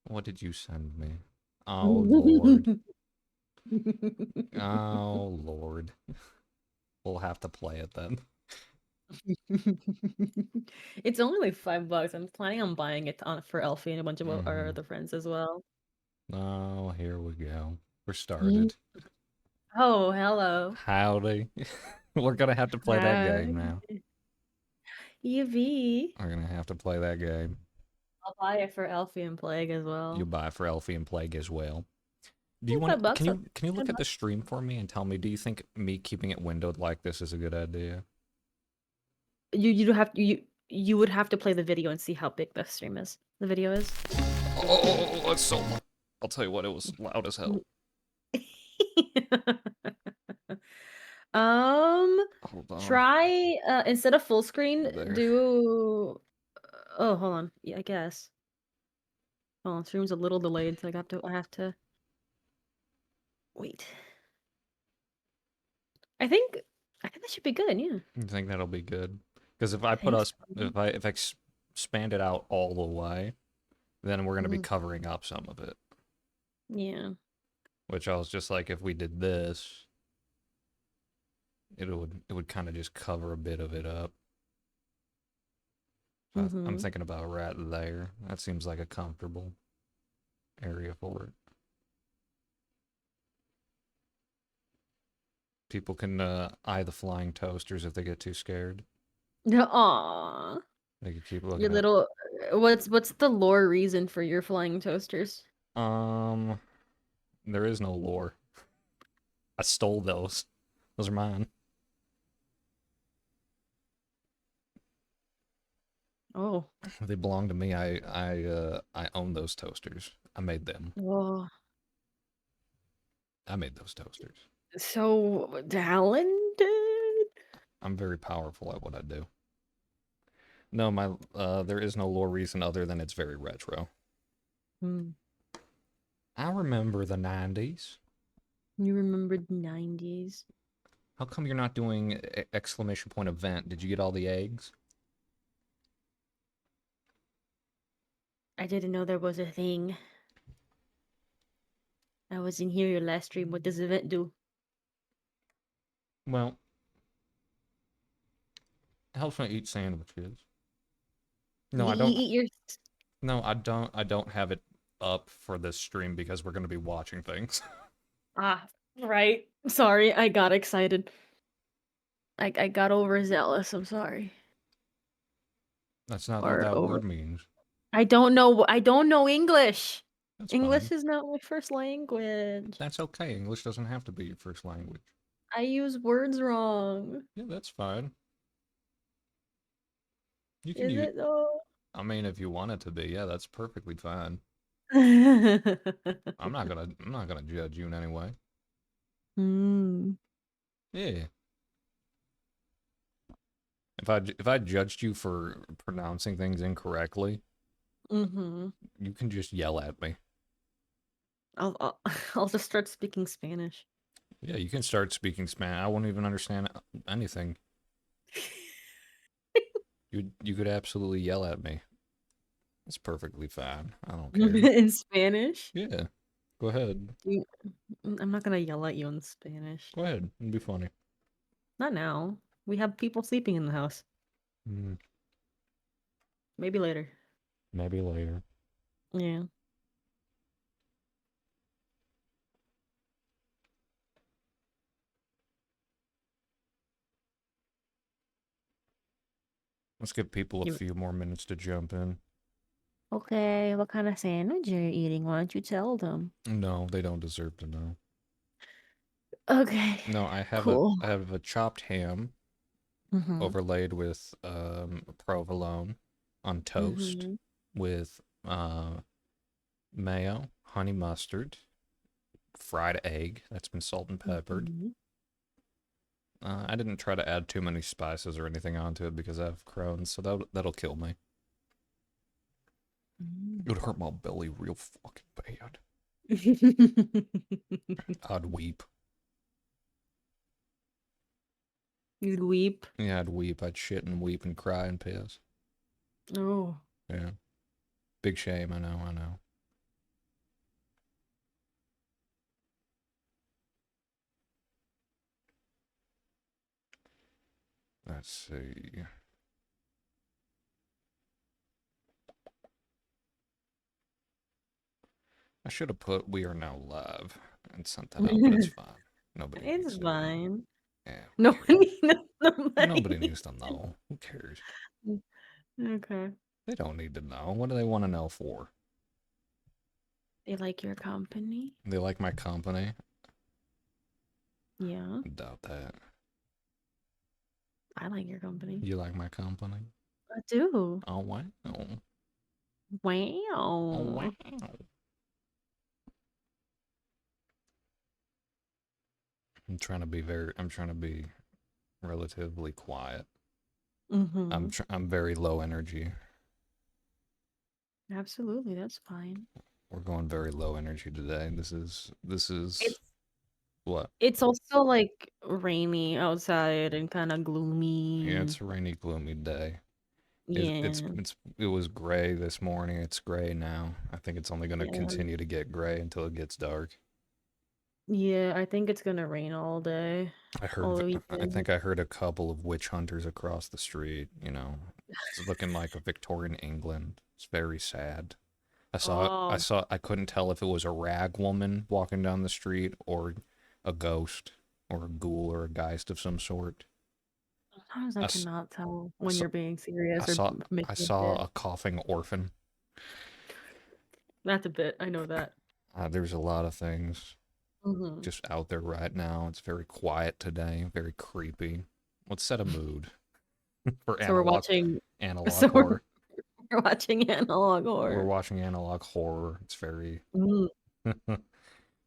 What did you send me? Oh, Lord. Oh, Lord. We'll have to play it then. It's only like $5. I'm planning on buying it on for Elfie and a bunch of our Mm-hmm. other friends as well. Oh, here we go. We're Ye- started. Oh, hello. Howdy. We're gonna have to play that Hi. game now. EV. We're gonna have to play that game. I'll buy it for Elfie and Plague as You well. buy for Elfie and Plague as well. Do you want? Five Can bucks. you look at the $10. stream for me and tell me? Do you think me keeping it windowed like this is a good idea? You don't have you would have to play the video and see how big the stream is. The video is. Oh, it's so loud. I'll tell you what, it was loud as hell. Um, Hold on. try instead of full screen, There. do oh, hold on. Yeah, I guess. Hold on, stream's a little delayed, so I have to wait. I think I think that should be good, yeah. You think that'll be good? Because if I I put think us, so. if I expand it out all the way, then we're gonna be Mhm. covering up some of it. Yeah. Which I was just like, if we did this, it would kind of just cover a bit of it up. So I'm Mhm. thinking about right there. That seems like a comfortable area for it. People can eye the flying toasters if they get too scared. Aw. They can keep Your looking at. little what's the lore reason for your flying toasters? Um, there is no lore. I stole those. Those are mine. Oh. They belong to me. I own those toasters. I made them. Oh. I made those toasters. So talented. I'm very powerful at what I do. No, my there is no lore reason other than it's very retro. Hmm. I remember the 90s. You remembered 90s. How come you're not doing exclamation point event? Did you get all the eggs? I didn't know there was a thing. I was in here your last stream. What does event do? Well, it helps me eat sandwiches. No, You I don't. eat your No, I don't. I don't have it up for this stream because we're going to be watching things. ah right. Sorry, I got excited. I got overzealous. I'm sorry. That's not what Or that over. word means. I don't know. I don't know English. That's English fine. is not my first language. That's okay. English doesn't have to be your first language. I use words wrong. Yeah, that's fine. You can Is use. it though? I mean, if you want it to be, yeah, that's perfectly fine. I'm not gonna judge you in any way. Hmm. Yeah. If I judged you for pronouncing things incorrectly, Mm-hmm. you can just yell at me. I'll I'll just start speaking Spanish. Yeah, you can start speaking Spanish. I won't even understand anything. You could absolutely yell at me. It's perfectly fine. I don't care. In Spanish? Yeah. Go ahead. You, I'm not gonna yell at you in Spanish. Go ahead. It'd be funny. Not now. We have people sleeping in the house. Mm, Maybe later. maybe later. Yeah. Let's give people a You, few more minutes to jump in. okay, what kind of sandwich are you eating? Why don't you tell them? No, they don't deserve to know. Okay. No, Cool. I have a chopped ham Mm-hmm. overlaid with provolone on toast Mm-hmm. with mayo, honey mustard, fried egg that's been salt and peppered. Mm-hmm. I didn't try to add too many spices or anything onto it because I have Crohn's, so that'll kill me. It would hurt my belly real fucking bad. I'd weep. You'd weep. Yeah, I'd weep. I'd shit and weep and cry and piss. Oh. Yeah. Big shame, I know, I know. Let's see. I should have put "We are now live" and sent that out, but it's fine. Nobody It's needs to know. fine. Yeah, who No one cares? Nobody nobody. needs to know. Who cares? Okay. They don't need to know. What do they want to know for? They like your company? They like my company? Yeah, I doubt that. I like your company. You like my company? I do. Oh, wow. Oh, wow. Wow. I'm trying to be relatively quiet. Mm-hmm. I'm very low energy. Absolutely, that's fine. We're going very low energy today. This is It's what? it's also like rainy outside and kind of gloomy Yeah, and it's a rainy, gloomy day. yeah, It was gray this morning. It's gray now. I think it's only going to yeah, continue to get gray until it gets dark. yeah. I think it's gonna rain all day, all the I weekend. think I heard a couple of witch hunters across the street. It's looking like a Victorian England. It's very sad. Oh, I couldn't tell if it was a rag woman walking down the street or a ghost or a ghoul or a geist of some sort. sometimes I I, s- cannot tell I when saw, you're being I serious or saw, I making a saw bit. a coughing orphan. That's a bit. I know that. There's a lot of things Hmm. just out there right now. It's very quiet today, very creepy. Let's set a mood for So we're watching. analog So horror. we're watching analog We're horror. watching analog horror. It's very Mm.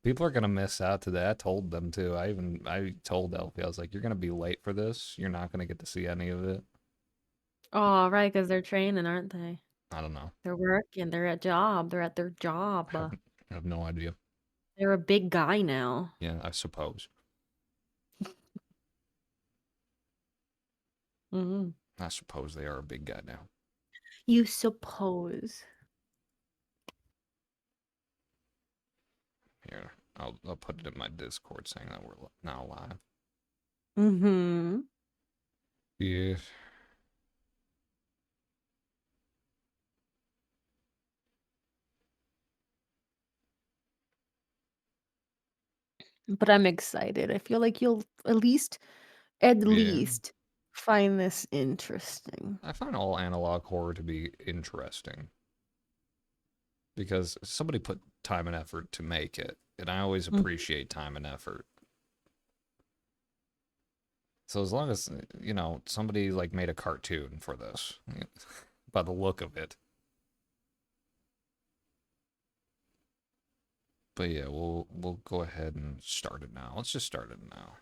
people are gonna miss out today. I told them to. I told Elfie, I was like, you're gonna be late for this. You're not gonna get to see any of it. Oh, right, because they're training, aren't they? I don't know. They're working. They're at job. They're at their I have, job. I have no idea. They're a big guy now. Yeah, I suppose. Hmm. I suppose they are a big guy now. You suppose. Here, I'll put it in my Discord saying that we're now live. Mm-hmm. Yeah. But I'm excited. I feel like you'll at Yeah. least find this interesting. I find all analog horror to be interesting because somebody put time and effort to make it, and I always Mm. appreciate time and effort. So as long as somebody like made a cartoon for this, by the look of it. But yeah, we'll go ahead and start it now. Let's just start it now.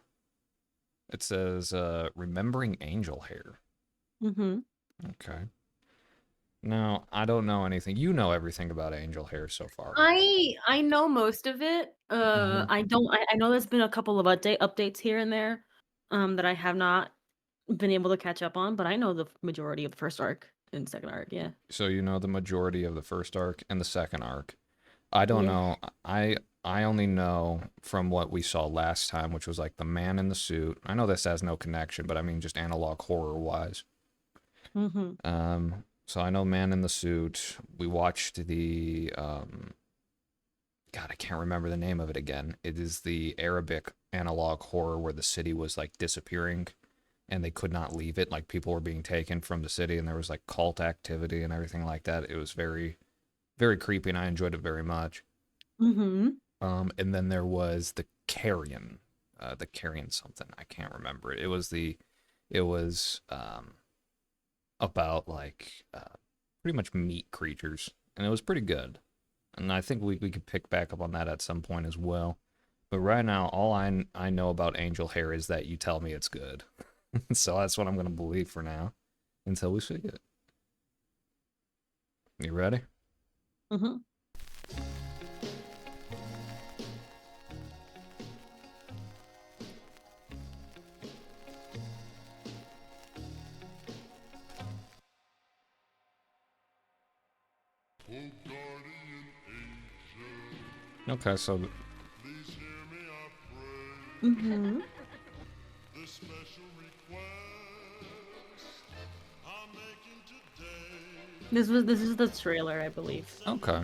It says remembering Angel Hare. Mm-hmm. Okay. Now, I don't know anything. You know everything about Angel Hare so far. I know most of it. Mm-hmm. I don't. I know there's been a couple of updates here and there, that I have not been able to catch up on, but I know the majority of the first arc and second arc. Yeah. So you know the majority of the first arc and the second arc. I don't Yeah. know. I only know from what we saw last time, which was like the man in the suit. I know this has no connection, but I mean just analog horror wise. Mm-hmm. So I know man in the suit. We watched the God, I can't remember the name of it again. It is the Arabic analog horror where the city was like disappearing and they could not leave it. Like people were being taken from the city and there was like cult activity and everything like that. It was very, very creepy and I enjoyed it very much. Mm-hmm. And then there was the Carrion something. I can't remember it. It was about like pretty much meat creatures and it was pretty good. And I think we could pick back up on that at some point as well. But right now, all I know about Angel Hair is that you tell me it's good. So that's what I'm going to believe for now until we see it. You ready? Mm-hmm. Okay, so Mm-hmm. This is the trailer, I believe. Okay.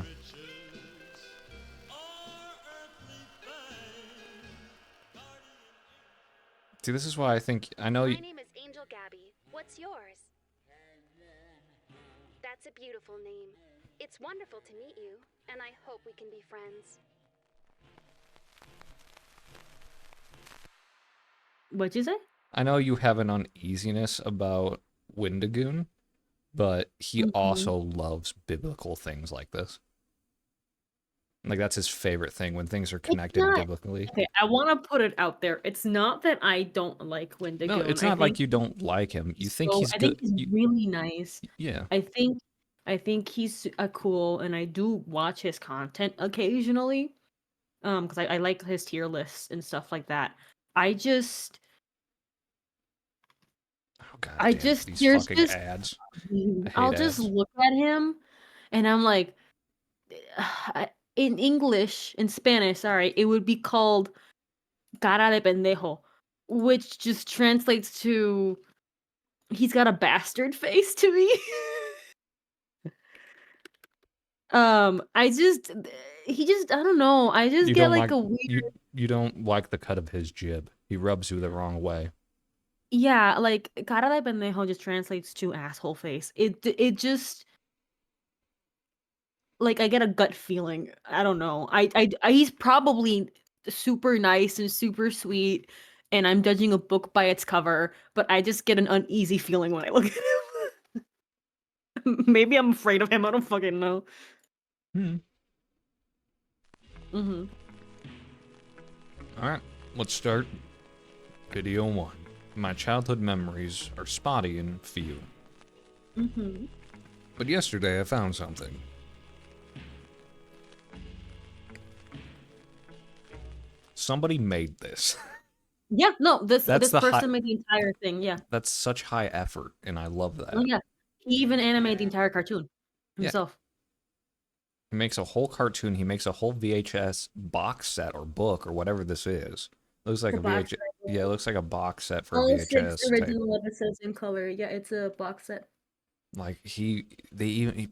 See, this is why I think I know. My name is Angel Gabby. What's yours? That's a beautiful name. It's wonderful to meet you, and I hope we can be friends. What'd you say? I know you have an uneasiness about Windigoon, but he Mhm. also loves biblical things like this. Like that's his favorite thing when things are It's connected not biblically. okay. I want to put it out there. It's not that I don't like No, Wendigoon. it's I not like think you don't like him. You think so. he's I think good. he's really nice. Yeah. I think he's cool, and I do watch his content occasionally. Because I like his tier lists and stuff like that. I just Oh god damn these there's fucking just ads. I hate I'll just ads. look at him, and I'm like, in English, in Spanish, sorry, it would be called cara de pendejo, which just translates to he's got a bastard face to me. I just he just I don't know. I just You get don't like like a weird you don't like the cut of his jib. He rubs you the wrong way. yeah, like cara de pendejo just translates to asshole face. It just like I get a gut feeling. I don't know. He's probably super nice and super sweet, and I'm judging a book by its cover, but I just get an uneasy feeling when I look at him. Maybe I'm afraid of him. I don't fucking know. Hmm. Mhm. All right, let's start video 1. My childhood memories are spotty and few. Mhm. But yesterday I found something. Somebody made this. Yeah, no, That's this the high person made the entire thing. Yeah. that's such high effort and I love Oh that. yeah. He even animated the entire cartoon Yeah. himself. He makes a whole cartoon, he makes a whole VHS box set or book or whatever this is. Looks like The a box VH set. yeah, it looks like a box set for a All six VHS tape. original episodes in color. Yeah, it's a box set. Like he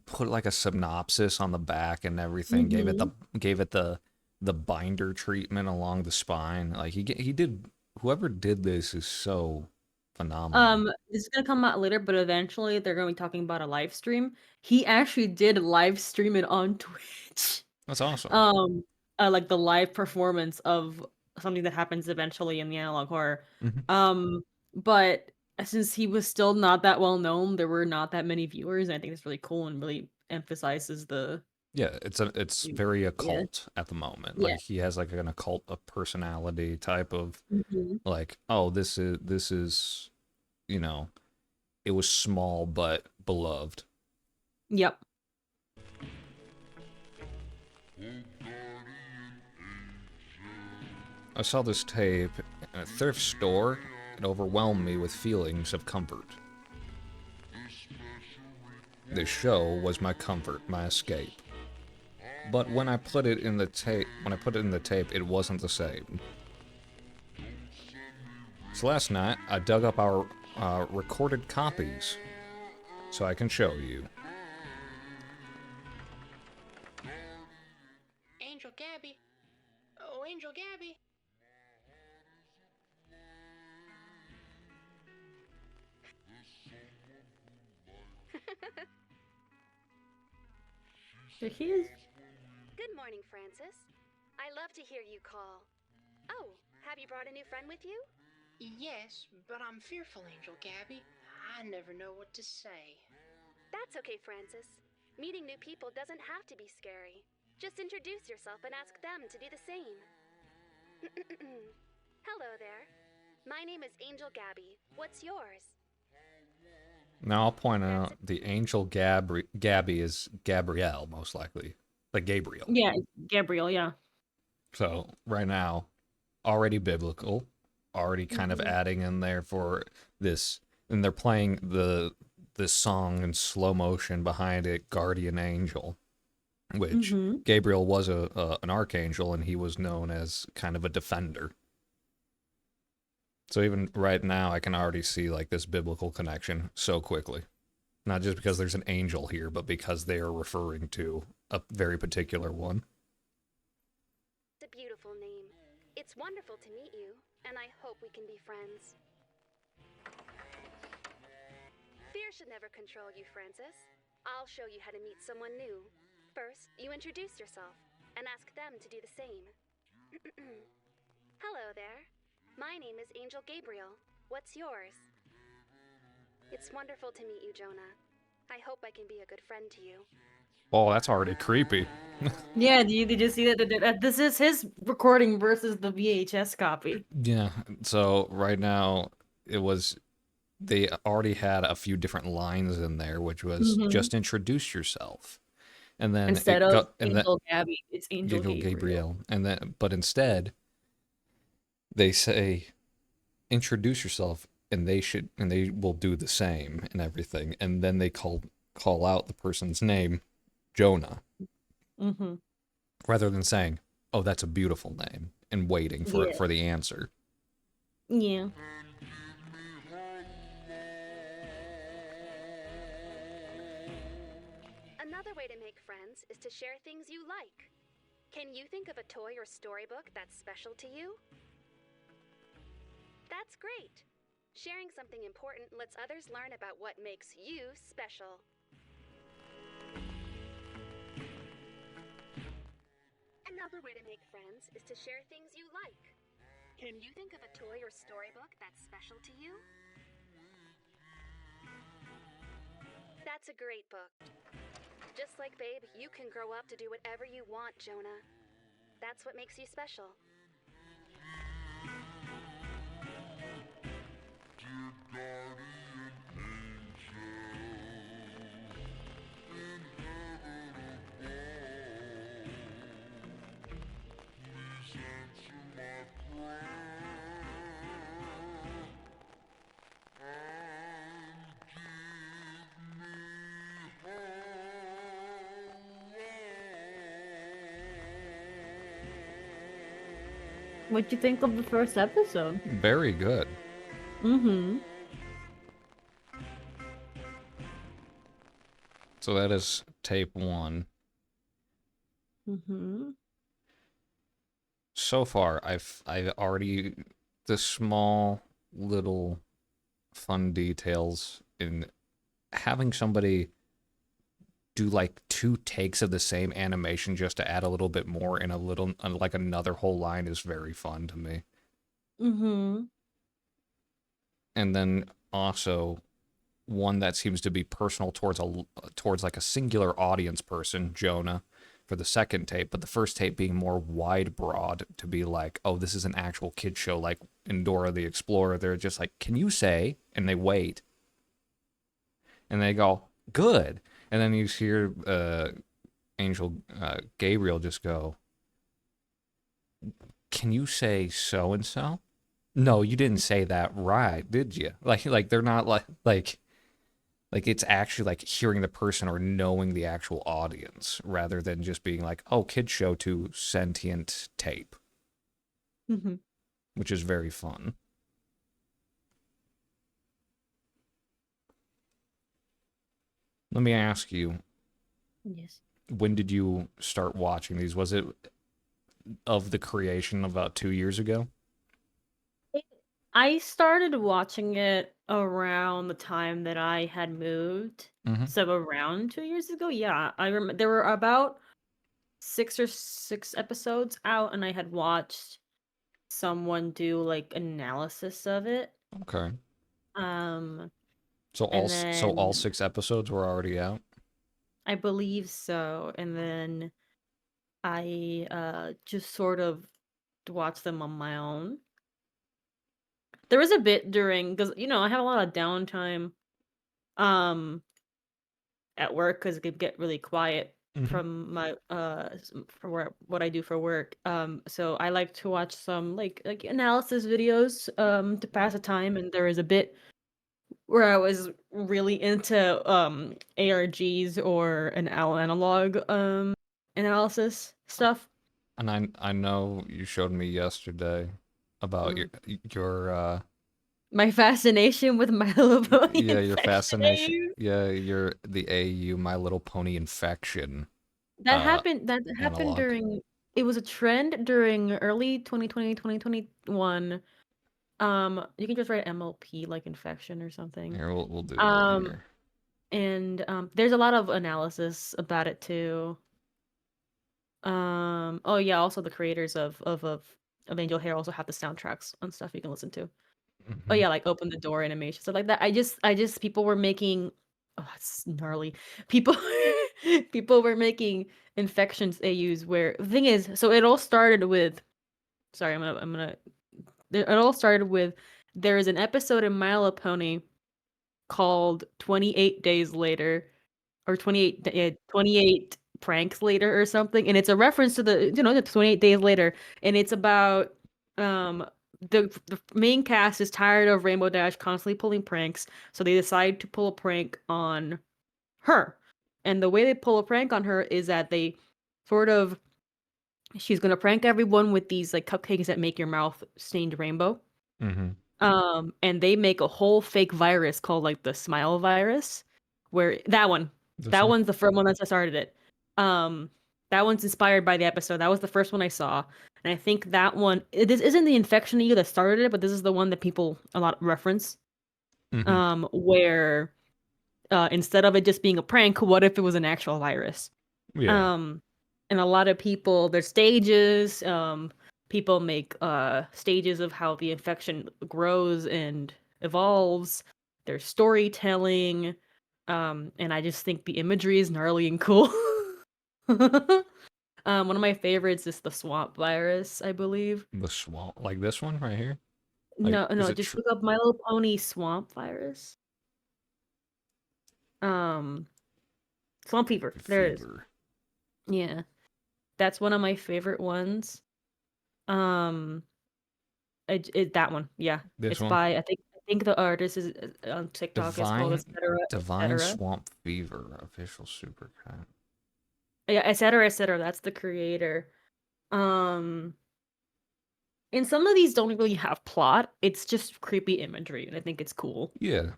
put like a synopsis on the back and everything, Mhm. gave it the binder treatment along the spine. Like he did whoever did this is so phenomenal. This is gonna come out later, but eventually they're gonna be talking about a live stream. He actually did live stream it on Twitch. That's awesome. Um, like the live performance of something that happens eventually in the analog horror. Hmm. But since he was still not that well known, there were not that many viewers. And I think it's really cool and really emphasizes the Yeah, it's very yeah, occult at the moment. yeah. Like he has like an occult of personality type of Mhm. like, oh, this is, you know, it was small but beloved. Yep. I saw this tape in a thrift store. It overwhelmed me with feelings of comfort. This show was my comfort, my escape. But when I put it in the tape, it wasn't the same. So last night, I dug up our recorded copies so I can show you. Angel Gabby. Oh, Angel Gabby. So here's Good morning, Francis. I love to hear you call. Oh, have you brought a new friend with you? Yes, but I'm fearful, Angel Gabby. I never know what to say. That's okay, Francis. Meeting new people doesn't have to be scary. Just introduce yourself and ask them to do the same. Hello there. My name is Angel Gabby. What's yours? Now I'll point out the angel Gabby is Gabrielle, most likely. Like Gabriel. yeah, Gabriel, yeah. So right now, already biblical, already kind of Mhm. adding in there for this, and they're playing this song in slow motion behind it, Guardian Angel, which Mhm. Gabriel was an archangel and he was known as kind of a defender. So even right now, I can already see like this biblical connection so quickly. Not just because there's an angel here, but because they are referring to a very particular one. It's a beautiful name. It's wonderful to meet you, and I hope we can be friends. Fear should never control you, Francis. I'll show you how to meet someone new. First, you introduce yourself and ask them to do the same. Hello there. My name is Angel Gabriel. What's yours? It's wonderful to meet you, Jonah. I hope I can be a good friend to you. Oh, that's already creepy. Yeah, did you see that? This is his recording versus the VHS copy. Yeah, so right now they already had a few different lines in there, which was Mhm. just introduce yourself. And then Instead it of got, and then Angel Gabby, it's Angel Angel Gabriel. Gabriel. But instead, they say, introduce yourself, and they will do the same and everything. And then they call out the person's name, Jonah, Mm-hmm. rather than saying, oh, that's a beautiful name, and waiting Yeah. for the answer. Yeah. Another way to make friends is to share things you like. Can you think of a toy or storybook that's special to you? That's great. Sharing something important lets others learn about what makes you special. Another way to make friends is to share things you like. Can you think of a toy or storybook that's special to you? That's a great book. Just like Babe, you can grow up to do whatever you want, Jonah. That's what makes you special. What'd you think of the first episode? Very good. Mm-hmm. So that is tape 1. Mm-hmm. So far, I've already the small little fun details in having somebody do like 2 takes of the same animation just to add a little bit more in a little like another whole line is very fun to me. Mm-hmm. And then also one that seems to be personal towards like a singular audience person, Jonah, for the second tape, but the first tape being more wide broad to be like, oh, this is an actual kid show, like in Dora the Explorer. They're just like, can you say? And they wait, and they go, good, and then you hear Angel Gabriel just go, can you say so and so? No, you didn't say that right, did you? Like they're not like it's actually like hearing the person or knowing the actual audience rather than just being like, oh, kid show to sentient tape, Mm-hmm. which is very fun. Let me ask you, Yes. when did you start watching these? Was it of the creation about 2 years ago? I started watching it around the time that I had moved. Mm-hmm. So around 2 years ago, yeah. I remember there were about 6 episodes out, and I had watched someone do like analysis of it. Okay. Um, So and all then 6 episodes were already out? I believe so. And then I just sort of watched them on my own. There was a bit during because I have a lot of downtime um at work because it could get really quiet Mm-hmm. from my for what I do for work. So I like to watch some like analysis videos to pass the time, and there was a bit where I was really into ARGs or an analog analysis stuff. And I know you showed me yesterday about your My fascination with My Little Pony yeah, and your Section fascination. Yeah, you're the AU My Little Pony infection That uh happened that happened analog. during it was a trend during early 2020, 2021. You can just write MLP like infection or something. Here, we'll do that Um, here. and there's a lot of analysis about it too. Oh yeah, also the creators of Angel Hare also have the soundtracks and stuff you can listen to. Oh Mhm. yeah, like Open the Door animation, stuff like that. I just people were making oh it's gnarly. People people were making infections AUs where the thing is, so it all started with sorry, it all started with there is an episode in My Little Pony called 28 Days Later or 28 pranks later or something, and it's a reference to the 28 days later, and it's about um the main cast is tired of Rainbow Dash constantly pulling pranks, so they decide to pull a prank on her. And the way they pull a prank on her is that they sort of she's gonna prank everyone with these like cupcakes that make your mouth stained rainbow. Mhm. And they make a whole fake virus called like the smile virus, where that one, This that one? one's the first one that started it. Um, that one's inspired by the episode. That was the first one I saw, and I think that one. This isn't the infection EU that started it, but this is the one that people a lot reference. Mhm. Where instead of it just being a prank, what if it was an actual virus? Yeah. Um, and a lot of people, there's stages. People make stages of how the infection grows and evolves. There's storytelling. And I just think the imagery is gnarly and cool. One of my favorites is the swamp virus, I believe. The swamp, like this one right here. Like, No, is no, it just look up My Little Pony swamp virus. Um, swamp fever. There it is. fever? Yeah, that's one of my favorite ones. Um, that one, yeah. This It's one? by I think the artist is on TikTok. It's called Divine etc. Divine etc. Swamp Fever official supercut. Yeah, etc. etc. That's the creator. Um, and some of these don't really have plot. It's just creepy imagery, and I think it's cool. Yeah.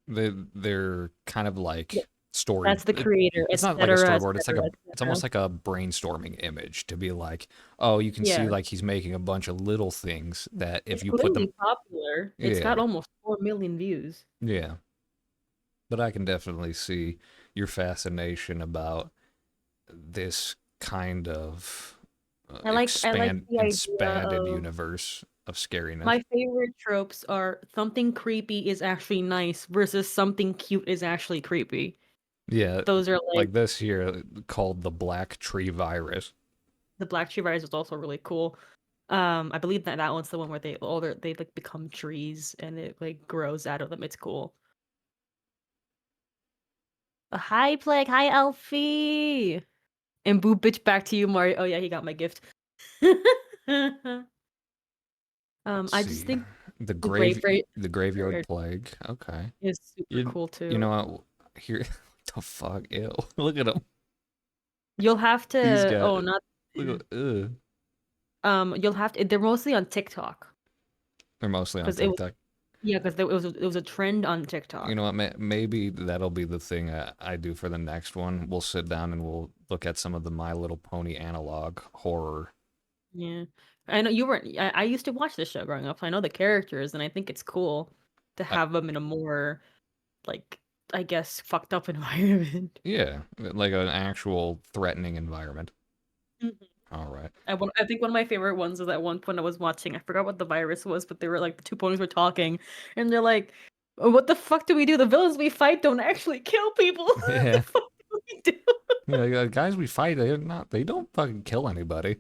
They're kind of Yeah, like story that's the creator. it's not like a Etc. storyboard, etc. it's etc. almost like a brainstorming image to be like, oh, you can see Yeah, like he's making a bunch of little things that if it's you put them clearly popular. It's got yeah, almost 4 million views. yeah. But I can definitely see your fascination about this kind of I like the idea expanded of universe of scariness. my favorite tropes are something creepy is actually nice versus something cute is actually creepy. Yeah, Those are like like this here called the Black Tree Virus. the Black Tree Rise is also really cool. I believe that one's the one where they like become trees and it like grows out of them. It's cool. Hi Plague, hi Elfie, and boo bitch back to you, Mario. Oh yeah, he got my gift. Let's I just see. think The the grave grave rate the Graveyard Plague. Okay. is super You cool you too. know what? Here, what the fuck? Ew. Look at him. You'll have He's to. got Oh, not. look at You'll have to. They're mostly on TikTok they're mostly on because it was TikTok. yeah, because it was a trend on You TikTok. know what? Maybe that'll be the thing I do for the next one. We'll sit down and we'll look at some of the My Little Pony analog horror. Yeah, I know you weren't. I used to watch this show growing up, so I know the characters, and I think it's cool to Uh, have them in a more like I guess fucked up environment. yeah, like an actual threatening environment. Mhm. All right. I think one of my favorite ones was at one point I was watching. I forgot what the virus was, but they were like the two ponies were talking, and they're like, "Oh, what the fuck do we do? The villains we fight don't actually kill people. What the Yeah. fuck do we do?" Yeah, the guys we fight, they don't fucking kill anybody.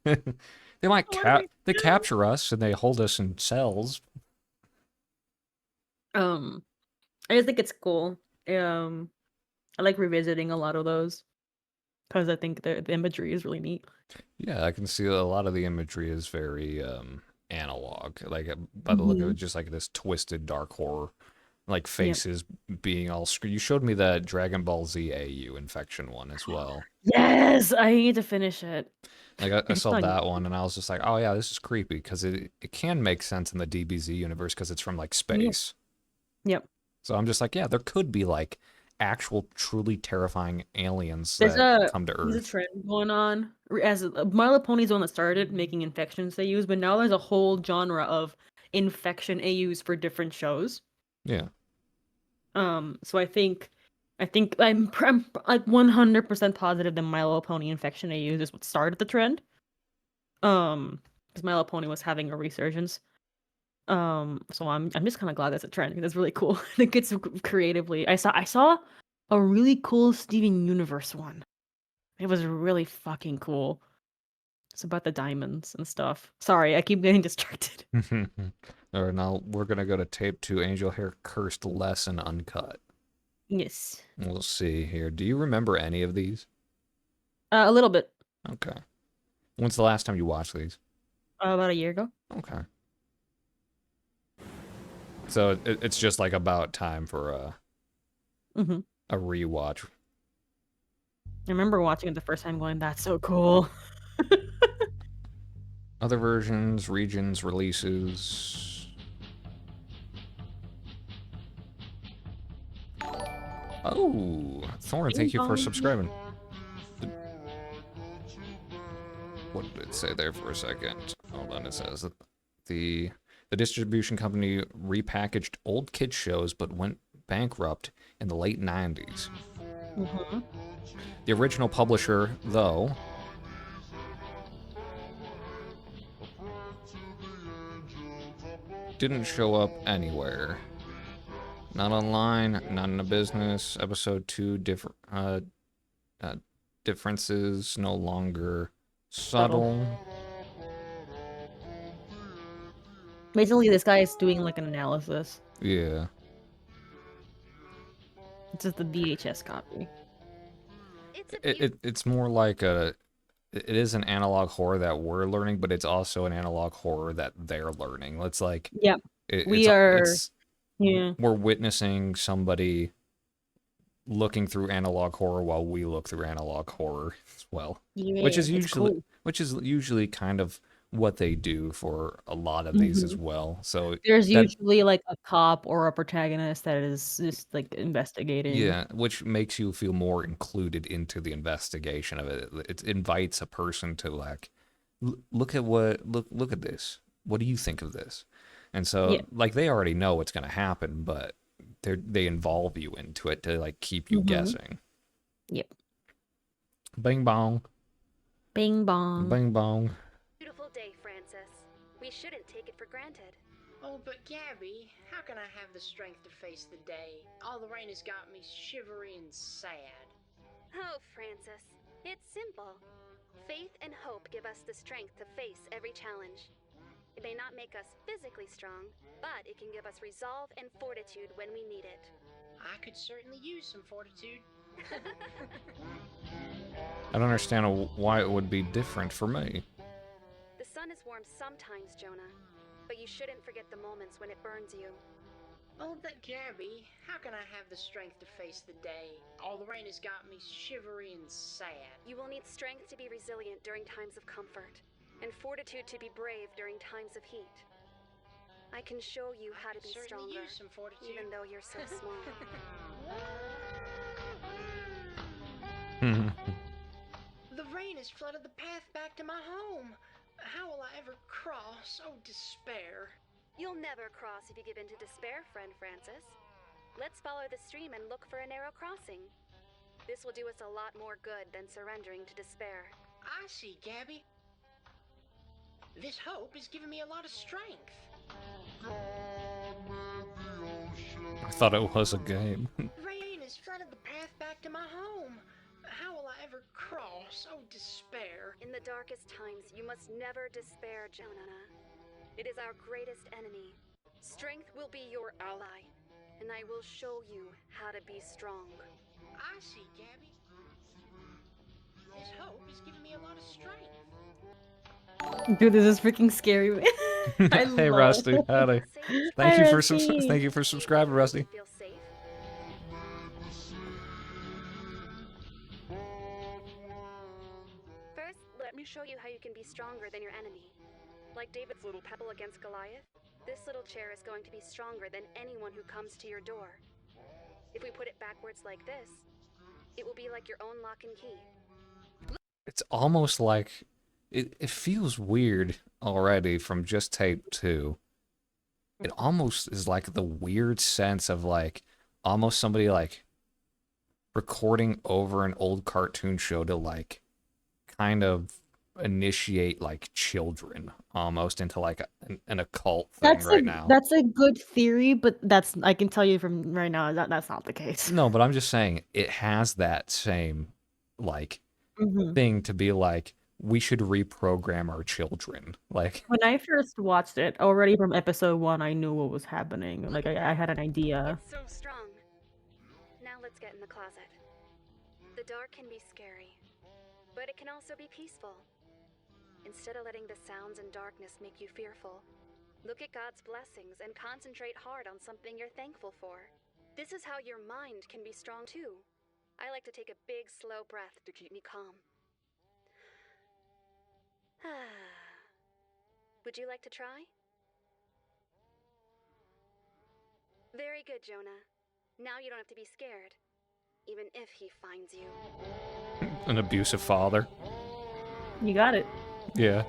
They might What do we they do? capture us and they hold us in cells. Um, I just think it's cool. Um, I like revisiting a lot of those because I think the imagery is really neat. Yeah, I can see a lot of the imagery is very analog. Like by the look of Hmm. it, just like this twisted dark horror, like Yep. faces being all You showed me that Dragon Ball Z AU infection one as well. Yes, I need to finish it. Like I It's saw on that YouTube. one and I was just like, oh yeah, this is creepy because it can make sense in the DBZ universe because it's from like Yeah. space. Yep. So I'm just like, yeah, there could be like actual truly terrifying aliens There's that a come to there's a Earth. trend going on as My Little Pony's the one that started making infections AUs, but now there's a whole genre of infection AUs for different shows. Yeah. So I'm like 100% positive that My Little Pony infection AUs is what started the trend. Because My Little Pony was having a resurgence. So I'm just kind of glad that's a trend. That's really cool. I think it's creatively. I saw a really cool Steven Universe one. It was really fucking cool. It's about the diamonds and stuff. Sorry, I keep getting distracted. All right, now we're gonna go to tape 2, Angel Hair Cursed Lesson Uncut. Yes. We'll see here. Do you remember any of these? A little bit. Okay. When's the last time you watched these? About a year ago. Okay. So it's just like about time for Mm-hmm. a rewatch. I remember watching it the first time going, that's so cool. Other versions, regions, releases. Oh, Thorn, thank you for subscribing. What did it say there for a second? Hold on, it says that the distribution company repackaged old kids shows but went bankrupt in the late 90s. Mm-hmm. The original publisher, though, didn't show up anywhere. Not online, not in a business. Episode 2, differences no longer subtle. Basically, this guy is doing like an analysis. Yeah. It's just the VHS copy. It's more like it is an analog horror that we're learning, but it's also an analog horror that they're learning. It's like Yeah, yeah. we're witnessing somebody looking through analog horror while we look through analog horror as well. Yeah, which is it's cool. usually kind of what they do for a lot of these as well. So there's usually like a cop or a protagonist that is just like investigating. Yeah, which makes you feel more included into the investigation of it. It invites a person to like look at this. What do you think of this? And so like they already know what's going to happen, but they involve you into it to like keep you guessing. Yep. Bing bong. Bing bong. Bing bong. Beautiful day, Francis. We shouldn't take it for granted. Oh, but Gabby, how can I have the strength to face the day? All the rain has got me shivery and sad. Oh, Francis, it's simple. Faith and hope give us the strength to face every challenge. It may not make us physically strong, but it can give us resolve and fortitude when we need it. I could certainly use some fortitude. I don't understand why it would be different for me. The sun is warm sometimes, Jonah, but you shouldn't forget the moments when it burns you. Oh, but Gabby, how can I have the strength to face the day? All the rain has got me shivery and sad. You will need strength to be resilient during times of comfort, and fortitude to be brave during times of heat. I can show you how to be stronger, use some fortitude. even though you're so small. The rain has flooded the path back to my home. How will I ever cross? Oh, despair. You'll never cross if you give in to despair, friend Francis. Let's follow the stream and look for a narrow crossing. This will do us a lot more good than surrendering to despair. I see, Gabby. This hope is giving me a lot of strength. I thought it was a game. Rain has flooded the path back to my home. How will I ever cross? Oh, despair. In the darkest times, you must never despair, Jonah. It is our greatest enemy. Strength will be your ally, and I will show you how to be strong. I see, Gabby. This hope is giving me a lot of strength. Dude, this is freaking scary, man. Hey, Rusty. Howdy. Thank you for subscribing, Rusty. Feel safe. First, let me show you how you can be stronger than your enemy. Like David's little pebble against Goliath, this little chair is going to be stronger than anyone who comes to your door. If we put it backwards like this, it will be like your own lock and key. It's almost like it feels weird already from just tape 2. It almost is like the weird sense of like almost somebody like recording over an old cartoon show to like kind of initiate like children almost into like an occult thing right now. That's a good theory, but that's I can tell you from right now that's not the case. No, but I'm just saying it has that same like thing to be like we should reprogram our children. Like When I first watched it, already from episode 1, I knew what was happening. Like I had an idea. It's so strong. Now let's get in the closet. The dark can be scary, but it can also be peaceful. Instead of letting the sounds and darkness make you fearful, look at God's blessings and concentrate hard on something you're thankful for. This is how your mind can be strong too. I like to take a big, slow breath to keep me calm. Would you like to try? Very good, Jonah. Now you don't have to be scared, even if he finds you. an abusive father. You got it. Yeah.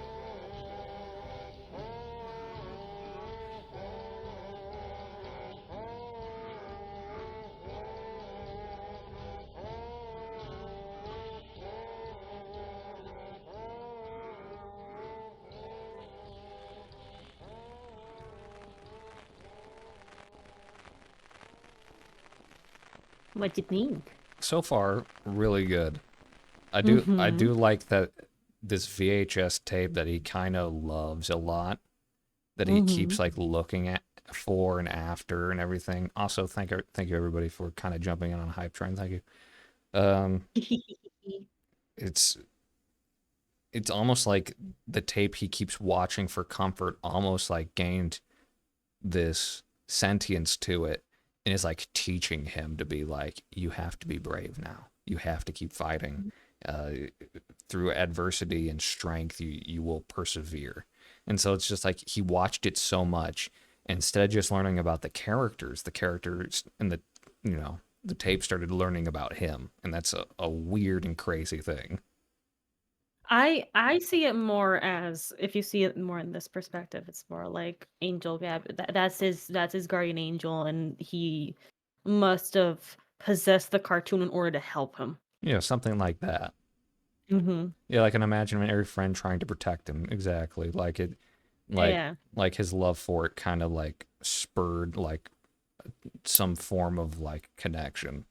What you think? So far, really good. I do like that this VHS tape that he kind of loves a lot, that he keeps like looking at for and after and everything. Also, thank you everybody for kind of jumping in on a hype train. Thank you. It's almost like the tape he keeps watching for comfort almost like gained this sentience to it and is like teaching him to be like, you have to be brave now. You have to keep fighting. Through adversity and strength, you will persevere. And so it's just like he watched it so much, instead of just learning about the characters and the tape started learning about him. And that's a weird and crazy thing. I see it more as, if you see it more in this perspective, it's more like Angel Gab. That's his guardian angel, and he must have possessed the cartoon in order to help him. Yeah, something like that. Mm-hmm. Yeah, like an imaginary friend trying to protect him. Exactly. Like it, like his love for it kind of like spurred like some form of like connection.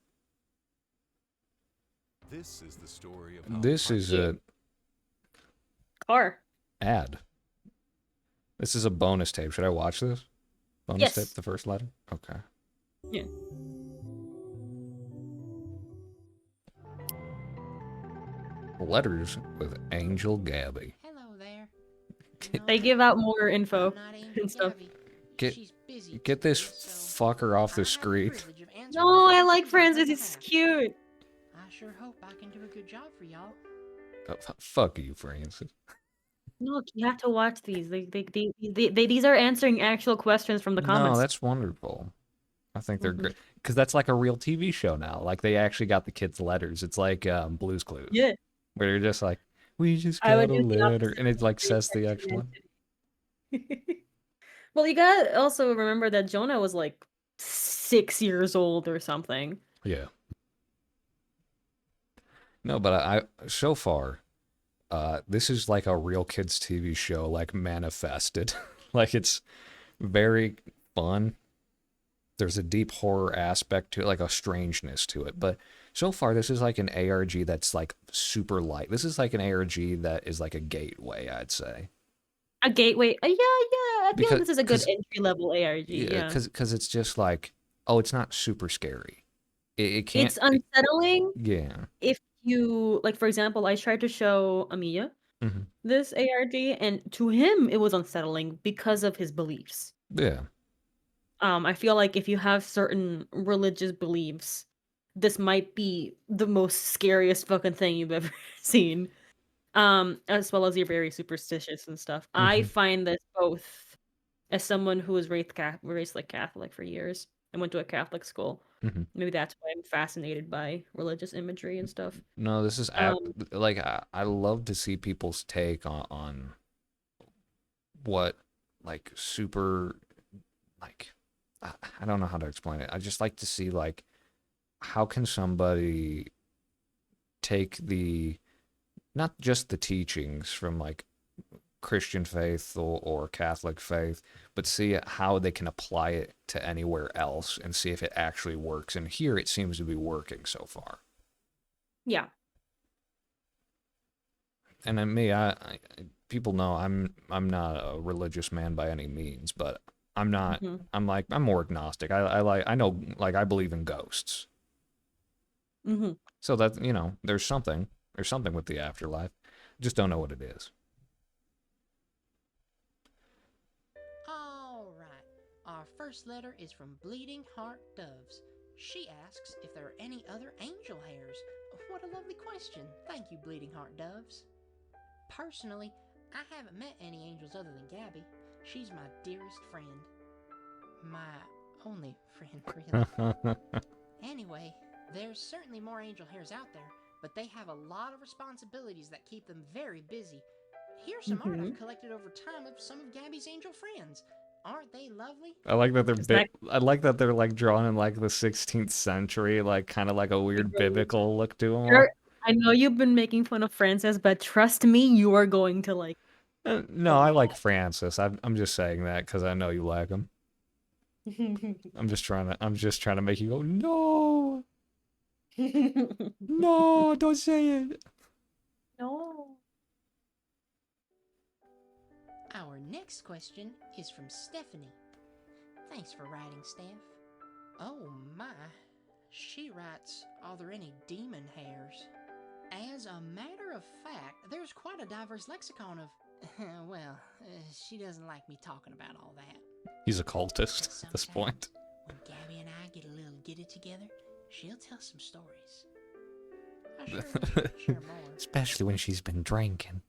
This is the story of how This is a Car. ad. This is a bonus tape. Should I watch this? Bonus Yes. tape, the first letter? Okay. Yeah. Letters with Angel Gabby. Hello there. They give out more info I'm not Angel and stuff. Gabby. Get- She's busy Get this today, so fucker off I the have screen. privilege of answering No, I questions like on Francis. her He's behalf. cute. I sure hope I can do a good job for y'all. Fuck you, Francis. Look, you have to watch these. These are answering actual questions from the comments. No, that's wonderful. I think they're great because that's like a real TV show now. Like they actually got the kids' letters. It's like Blue's Clues. Yeah. Where you're just like, we just I got would a do the letter, opposite and it like of says the actual one. Well, you gotta also remember that Jonah was like 6 years old or something. Yeah. No, but I so far, this is like a real kids TV show, like manifested. Like it's very fun. There's a deep horror aspect to it, like a strangeness to it. But so far, this is like an ARG that's like super light. This is like an ARG that is like a gateway, I'd say. A gateway. Yeah. I feel like this is a good 'cause- entry level ARG. Yeah, Yeah. because it's just like, oh, it's not super scary. It can't. It's unsettling Yeah. if you, like, for example, I tried to show Amiya Mhm. this ARG, and to him it was unsettling because of his beliefs. Yeah. I feel like if you have certain religious beliefs, this might be the most scariest fucking thing you've ever seen. As well as you're very superstitious and stuff. I Mhm. find this both as someone who was raised like Catholic for years. I went to a Catholic school. Mhm. Maybe that's why I'm fascinated by religious imagery and stuff. No, this is Um, like I love to see people's take on what like super like I don't know how to explain it. I just like to see like how can somebody take the not just the teachings from like Christian faith or Catholic faith, but see how they can apply it to anywhere else and see if it actually works. And here it seems to be working so far. yeah. And then me, people know I'm not a religious man by any means, but I'm not. hmm I'm more agnostic. I know I believe in ghosts. hmm So that there's something with the afterlife. Just don't know what it is. All right. Our first letter is from Bleeding Heart Doves. She asks if there are any other angel hairs. What a lovely question. Thank you, Bleeding Heart Doves. Personally, I haven't met any angels other than Gabby. She's my dearest friend. My only friend, really. Anyway, there's certainly more angel hairs out there, but they have a lot of responsibilities that keep them very busy. Here's some art I've collected over time of some of Gabby's angel friends. Aren't they lovely? I like that they're Is that I like that they're like drawn in like the 16th century, like kind of like a weird biblical look to them. You're- I know you've been making fun of Francis, but trust me, you are going to like. No, I like Francis. I'm just saying that because I know you like him. I'm just trying to make you go, no, no, don't say it. No. Our next question is from Stephanie. Thanks for writing, Steph. Oh my. She writes, are there any demon hairs? As a matter of fact, there's quite a diverse lexicon of. She doesn't like me talking about all that. He's a cultist at this point. When Gabby and I get a little giddy together, she'll tell some stories. I sure wish I could share more. Especially when she's been drinking.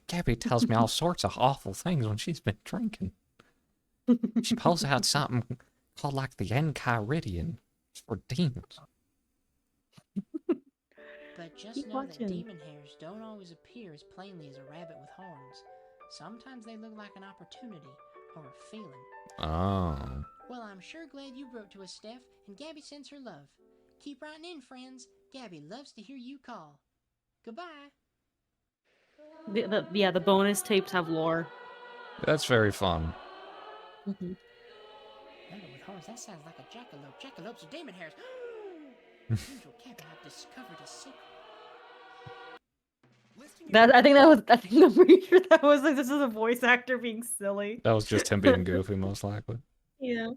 Gabby tells me all sorts of awful things when she's been drinking. She pulls out something called like the Enchiridion for demons. But just Keep know watching. that demon hairs don't always appear as plainly as a rabbit with horns. Sometimes they look like an opportunity or a feeling. Oh. Well, I'm sure glad you wrote to us, Steph, and Gabby sends her love. Keep writing in, friends. Gabby loves to hear you call. Goodbye. The bonus tapes have lore. That's very fun. Mhm. Rabbit with horns, that sounds like a jackalope. Jackalopes are demon hairs. Angel Gabby have discovered a secret. I think I'm pretty sure that was like this is a voice actor being silly. That was just him being goofy, most likely. Yeah.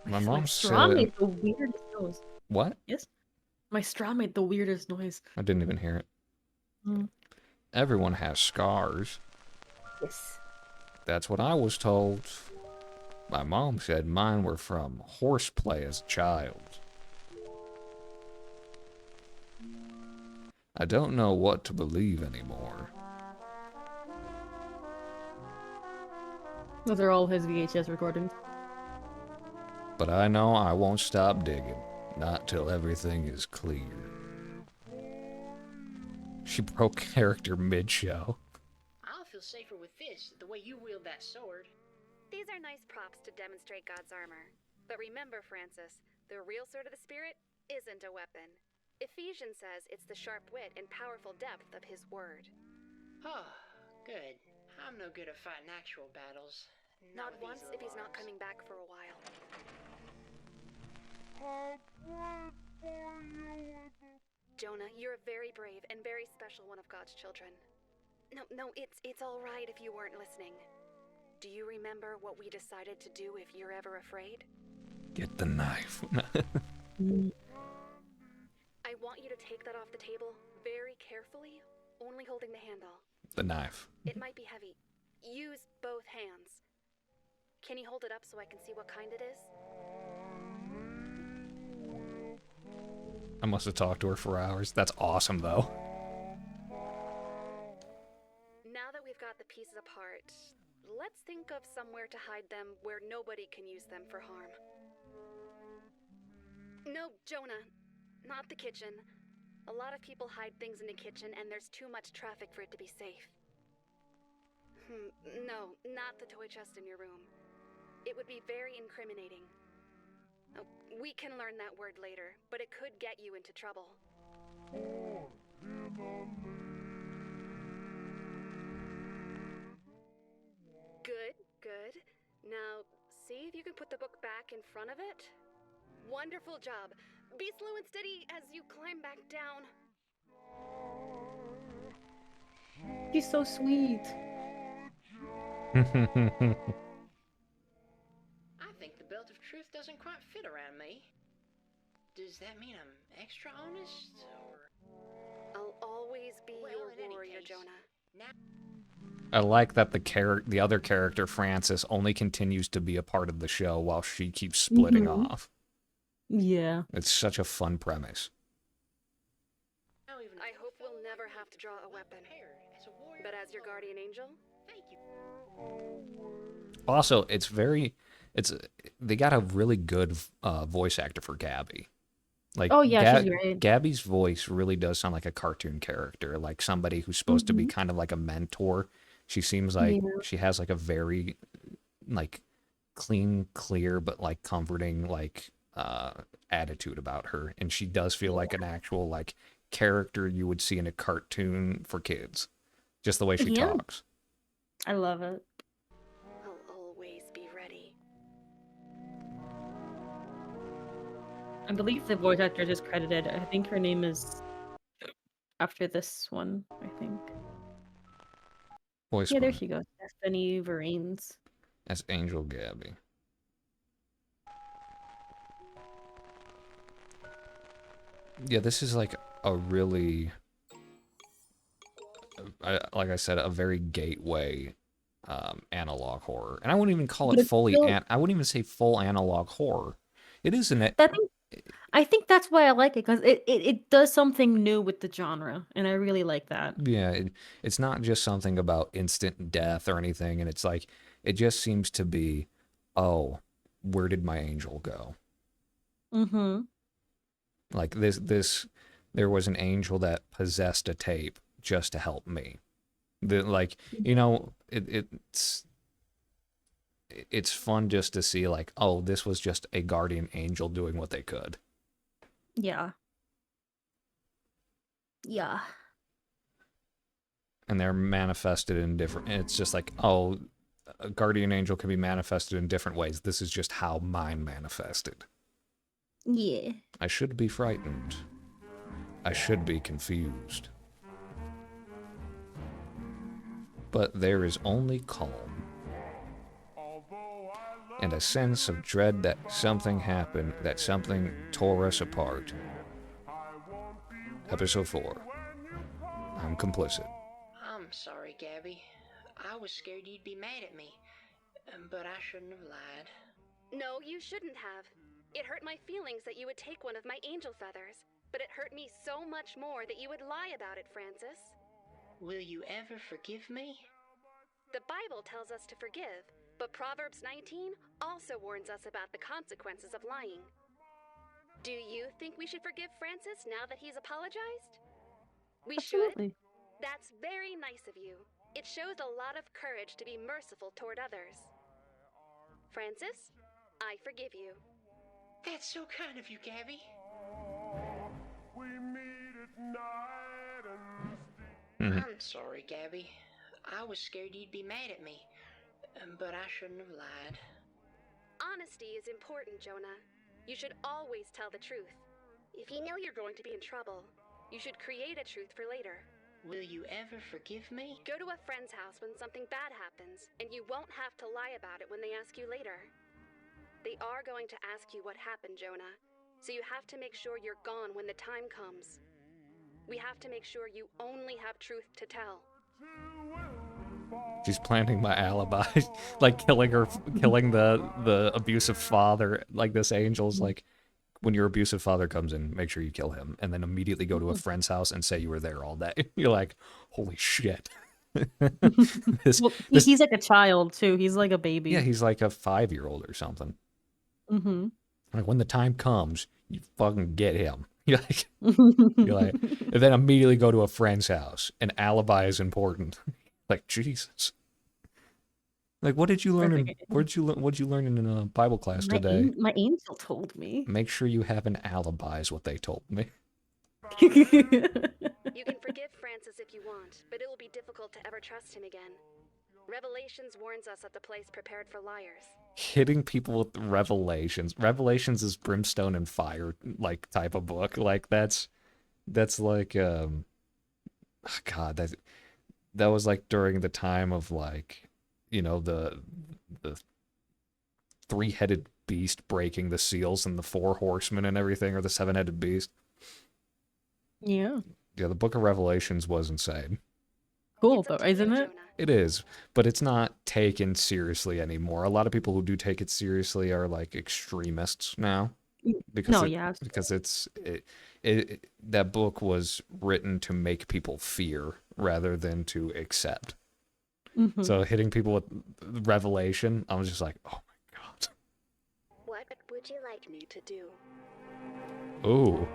My My mom straw said... made the weirdest noise. What? Yes? My straw made the weirdest noise. I didn't even hear it. Mm. Everyone has scars. Yes. That's what I was told. My mom said mine were from horseplay as a child. I don't know what to believe anymore. Those are all his VHS recordings. But I know I won't stop digging. Not till everything is clear. She broke character mid-show. I'll feel safer with this, the way you wield that sword. These are nice props to demonstrate God's armor. But remember, Francis, the real sword of the Spirit isn't a weapon. Ephesians says it's the sharp wit and powerful depth of his word. Oh, good. I'm no good at fighting actual battles. Not with these once if he's little not arms. coming back for a while. Jonah, you're a very brave and very special one of God's children. No, it's all right if you weren't listening. Do you remember what we decided to do if you're ever afraid? Get the knife. I want you to take that off the table very carefully, only holding the handle. The knife. It might be heavy. Use both hands. Can you hold it up so I can see what kind it is? I must have talked to her for hours. That's awesome, though. Now that we've got the somewhere to hide them where nobody can use them for harm. No, Jonah, not the kitchen. A lot of people hide things in the kitchen and there's too much traffic for it to be safe. No, not the toy chest in your room. It would be very incriminating. Oh, we can learn that word later, but it could get you into trouble. Good, good. Now, see if you can put the book back in front of it. Wonderful job. Be slow and steady as you climb back down. She's so sweet. I think the belt of truth doesn't quite fit around me. Does that mean I'm extra honest, or...? I'll always be Well, your in any warrior, case, Jonah. I like that the other character, Frances, only continues to be a part of the show while she keeps splitting off. Yeah. It's such a fun premise. I hope we'll never have to draw a weapon. But as your guardian angel, Thank you. Also, they got a really good voice actor for Gabby. Like, Oh, yeah, she's great. Gabby's voice really does sound like a cartoon character, like somebody who's supposed to be kind of like a mentor. She seems like she has like a very like clean, clear, but like comforting like attitude about her, and she does feel like an actual like character you would see in a cartoon for kids. Just the way she talks. I love it. I'll always be ready. I believe the voice actor is credited. I think her name is after this one, I think. Voice Yeah, there one. she goes. Stephanie Varaines. That's Angel Gabby. Yeah, this is like a really, like I said, a very gateway analog horror, and I wouldn't even call But it it's fully. still- I wouldn't even say full analog horror. It is an. I think that's why I like it, because it does something new with the genre, and I really like that. Yeah, it's not just something about instant death or anything, and it's like it just seems to be, oh, where did my angel go? Mm-hmm. Like there was an angel that possessed a tape just to help me. It's fun just to see like, oh, this was just a guardian angel doing what they could. Yeah. Yeah. And they're manifested in different. And it's just like, oh, a guardian angel can be manifested in different ways. This is just how mine manifested. Yeah. I should be frightened. I should be confused. But there is only calm. And a sense of dread that something happened, that something tore us apart. Episode 4. I'm complicit. I'm sorry, Gabby. I was scared you'd be mad at me, but I shouldn't have lied. No, you shouldn't have. It hurt my feelings that you would take one of my angel feathers, but it hurt me so much more that you would lie about it, Francis. Will you ever forgive me? The Bible tells us to forgive, but Proverbs 19 also warns us about the consequences of lying. Do you think we should forgive Francis now that he's apologized? We Absolutely. should? That's very nice of you. It shows a lot of courage to be merciful toward others. Francis, I forgive you. That's so kind of you, Gabby. I'm sorry, Gabby. I was scared you'd be mad at me, but I shouldn't have lied. Honesty is important, Jonah. You should always tell the truth. If you know you're going to be in trouble, you should create a truth for later. Will you ever forgive me? Go to a friend's house when something bad happens, and you won't have to lie about it when they ask you later. They are going to ask you what happened, Jonah, so you have to make sure you're gone when the time comes. We have to make sure you only have truth to tell. She's planting my alibi, like killing the abusive father. Like this angel's like, when your abusive father comes in, make sure you kill him, and then immediately go to a friend's house and say you were there all day. You're like, holy shit. this, Well, this, he's like a child too. He's like a baby. yeah, he's like a 5-year-old or something. Mm-hmm. Like when the time comes, you fucking get him. You're like, and then immediately go to a friend's house. An alibi is important. Like Jesus. Like what did you learn in what'd you learn in a Bible class today? My angel told me. Make sure you have an alibi is what they told me. You can forgive Francis if you want, but it will be difficult to ever trust him again. Revelations warns us of the place prepared for liars. Hitting people with Revelations. Revelations is brimstone and fire like type of book. Like that's like God, that was like during the time of like, the 3-headed beast breaking the seals and the 4 horsemen and everything, or the 7-headed beast. Yeah. Yeah, the book of Revelations was insane. Cool, It's up though, to you, isn't it? Jonah. It is, but it's not taken seriously anymore. A lot of people who do take it seriously are like extremists now. Because because that book was written to make people fear rather than to accept. Mm-hmm. So hitting people with Revelation, I was just like, oh my God. What would you like me to do? Ooh.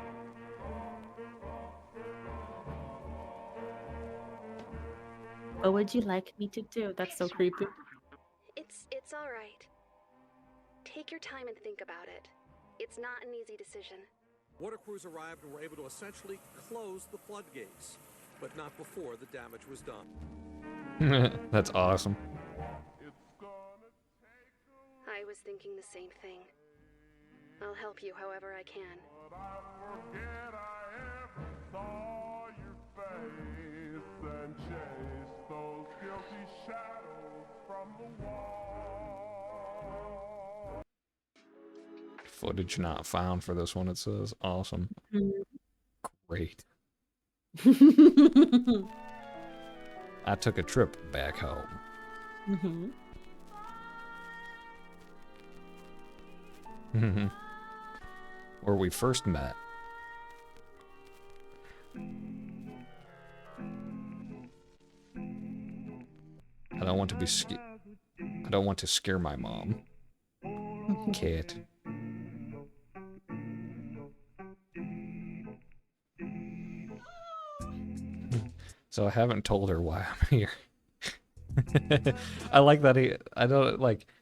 What would you like me to do? That's so creepy. It's all right. Take your time and think about it. It's not an easy decision. Water crews arrived and were able to essentially close the floodgates, but not before the damage was done. That's awesome. I was thinking the same thing. I'll help you however I can. Footage not found for this one, it says. Awesome. Great. I took a trip back home. Mm-hmm. Where we first met. I don't want to scare my mom. Kid. So I haven't told her why I'm here. I like that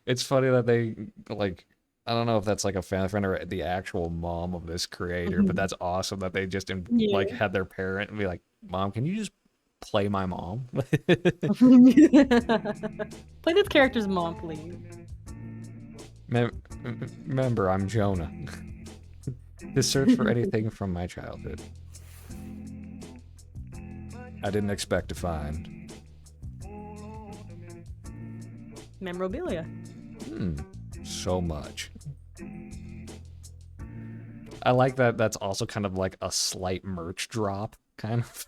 it's funny that they, like, I don't know if that's like a fan friend or the actual mom of this creator, but that's awesome that they just like had their parent and be like, Mom, can you just play my mom? Play this character's mom, please. Remember, I'm Jonah. To search for anything from my childhood. I didn't expect to find. Memorabilia. So much. I like that that's also kind of like a slight merch drop, kind of.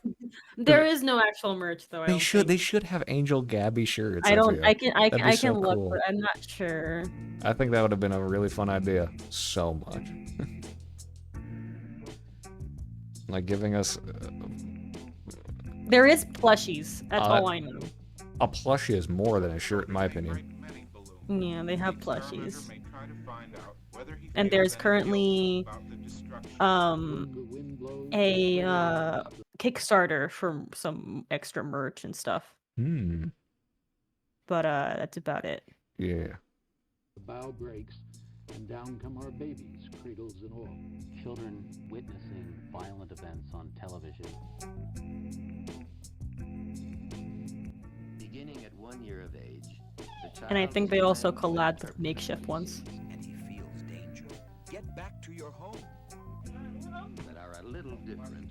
There is no actual merch though. They should have Angel Gabby shirts. I That'd be so can look, cool. but I'm not sure. I think that would have been a really fun idea. So much. Like giving us There is plushies. That's all I know. a plushie is more than a shirt, in my opinion. Yeah, they have plushies. And there's currently a Kickstarter for some extra merch and stuff. But that's about it. Yeah. The bow breaks, and down come our babies, cradles and all. Children witnessing violent events on television. Beginning at 1 year of age, the child And I think they also collabed with Makeshift ones. And he feels danger. Get back to your home. that are a little different.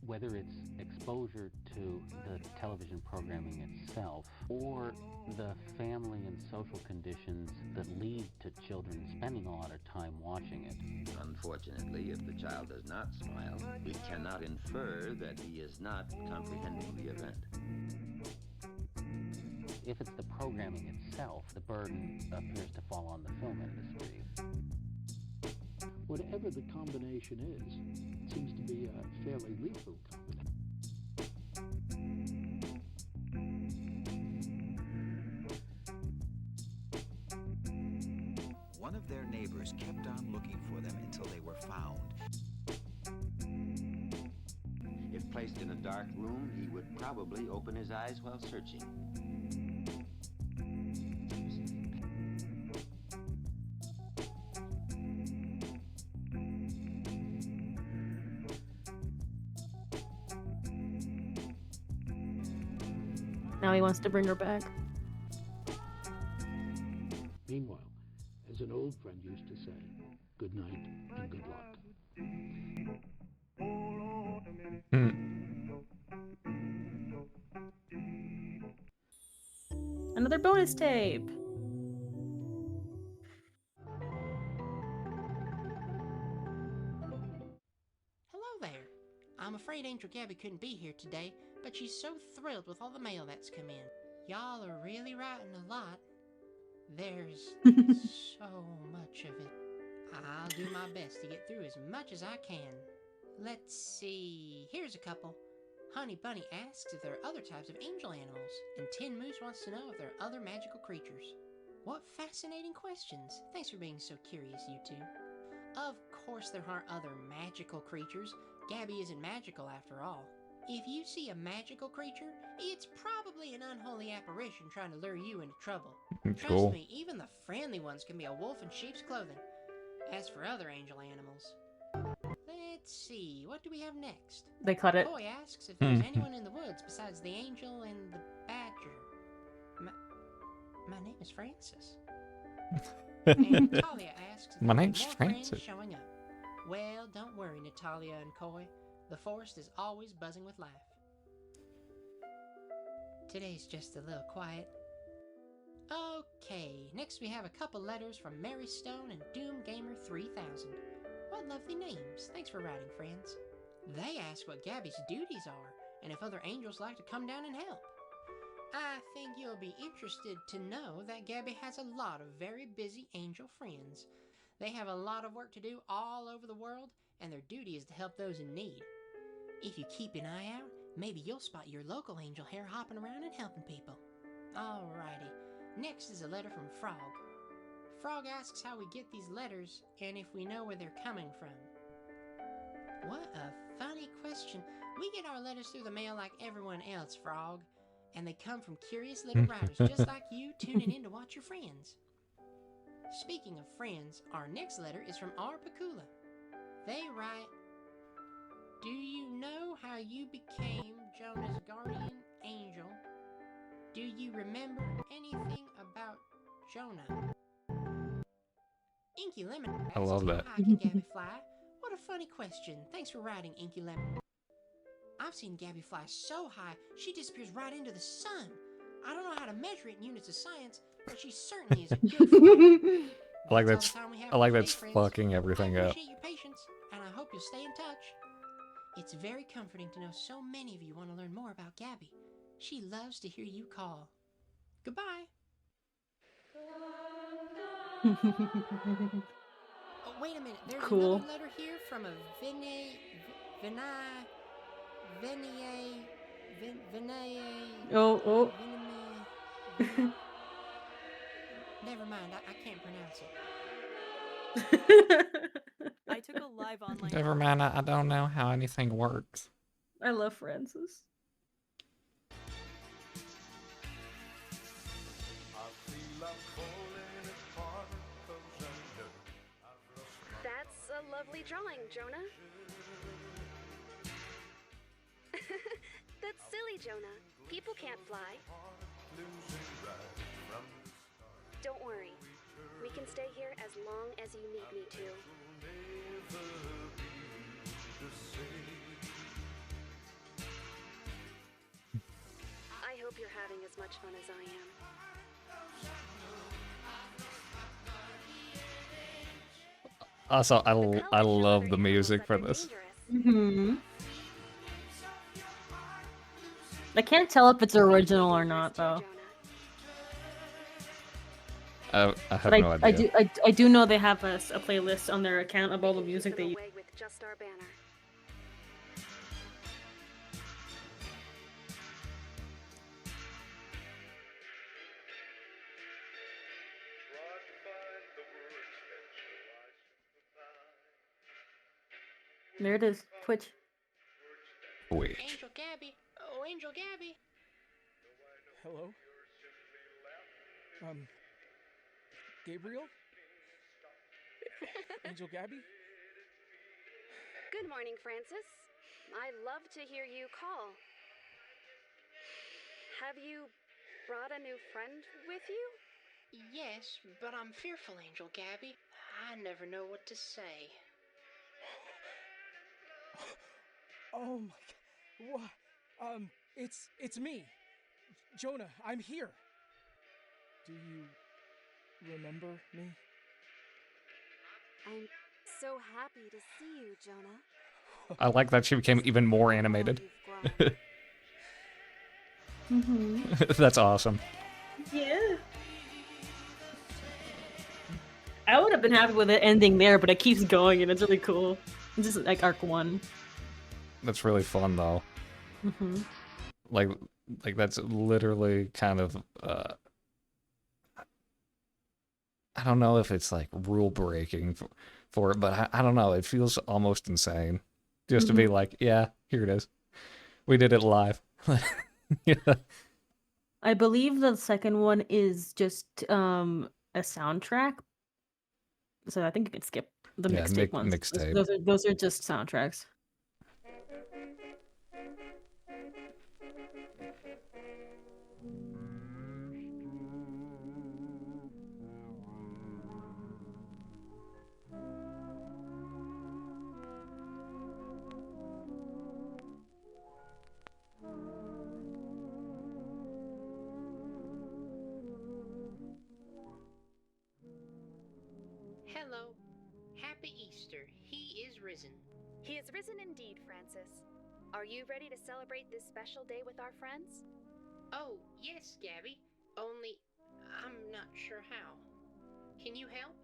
Whether it's exposure to the television programming itself or the family and social conditions that lead to children spending a lot of time watching it. Unfortunately, if the child does not smile, we cannot infer that he is not comprehending the event. If it's the programming itself, the burden appears to fall on the film industry. What whatever the combination is, it seems to be a fairly lethal combination. One of their neighbors kept on looking for them until they were found. If placed in a dark room, he would probably open his eyes while searching. Now he wants to bring her back. Meanwhile, as an old friend used to say, good night and good luck. Another bonus tape. Hello there. I'm afraid Angel Gabby couldn't be here today, but she's so thrilled with all the mail that's come in. Y'all are really writing a lot. There's so much of it. I'll do my best to get through as much as I can. Let's see. Here's a couple. Honey Bunny asks if there are other types of angel animals, and Tin Moose wants to know if there are other magical creatures. What fascinating questions. Thanks for being so curious, you two. Of course there aren't other magical creatures. Gabby isn't magical after all. If you see a magical creature, it's probably an unholy apparition trying to lure you into trouble. Trust Cool. me, even the friendly ones can be a wolf in sheep's clothing. As for other angel animals, let's see, what do we have next? They cut it. Coy asks if there's anyone in the woods besides the angel and the badger. My name is Francis. And Natalia asks if My there are name's more friends Francis. showing up. Well, don't worry, Natalia and Coy. The forest is always buzzing with life. Today's just a little quiet. Okay, next we have a couple letters from Mary Stone and Doom Gamer 3000. What lovely names. Thanks for writing, friends. They ask what Gabby's duties are, and if other angels like to come down and help. I think you'll be interested to know that Gabby has a lot of very busy angel friends. They have a lot of work to do all over the world, and their duty is to help those in need. If you keep an eye out, maybe you'll spot your local Angel Hare hopping around and helping people. Alrighty, next is a letter from Frog. Frog asks how we get these letters and if we know where they're coming from. What a funny question. We get our letters through the mail like everyone else, Frog. And they come from curious little writers just like you tuning in to watch your friends. Speaking of friends, our next letter is from R. Pakula. They write, do you know how you became Jonah's guardian angel? Do you remember anything about Jonah? Inky Lemon asks, I love that. how high can Gabby fly? What a funny question. Thanks for writing, Inky Lemon. I've seen Gabby fly so high, she disappears right into the sun. I don't know how to measure it in units of science, but she certainly is a good flyer. I like That's that's all the time we have I like for that's today, friends. fucking everything I up. appreciate your patience, and I hope you'll stay in touch. It's very comforting to know so many of you want to learn more about Gabby. She loves to hear you call. Goodbye. Oh, wait a minute. There's Cool. another letter here from a Oh. Never mind, I can't pronounce it. I took a live online. Never mind, I don't know how anything works. I love Francis. That's a lovely drawing, Jonah. That's silly, Jonah. People can't fly. Don't worry. We can stay here as long as you need me to. I hope you're having as much fun as I am. Also, I love the music for this. I can't tell if it's original or not, though. I have But no idea. I do know they have a playlist on their account of all the music they use. Away with just our banner. There it is. Twitch. Wait. Angel Gabby. Oh, Angel Gabby. Hello? Gabriel? Angel Gabby? Good morning, Francis. I love to hear you call. Have you brought a new friend with you? Yes, but I'm fearful, Angel Gabby. I never know what to say. Oh my god. What? It's me. Jonah, I'm here. Do you remember me? I'm so happy to see you, Jonah. I like that she became even more animated. That's awesome. Yeah. I would have been happy with it ending there, but it keeps going and it's really cool. It's just like arc 1. That's really fun though. Like that's literally kind of I don't know if it's like rule breaking for it, but I don't know. It feels almost insane just to be like, yeah, here it is. We did it live. Yeah. I believe the second one is just a soundtrack. So I think you can skip the mixtape ones. Mixtape. Those are just soundtracks. Hello. Happy Easter. He is risen. He is risen indeed, Francis. Are you ready to celebrate this special day with our friends? Oh, yes, Gabby. Only, I'm not sure how. Can you help?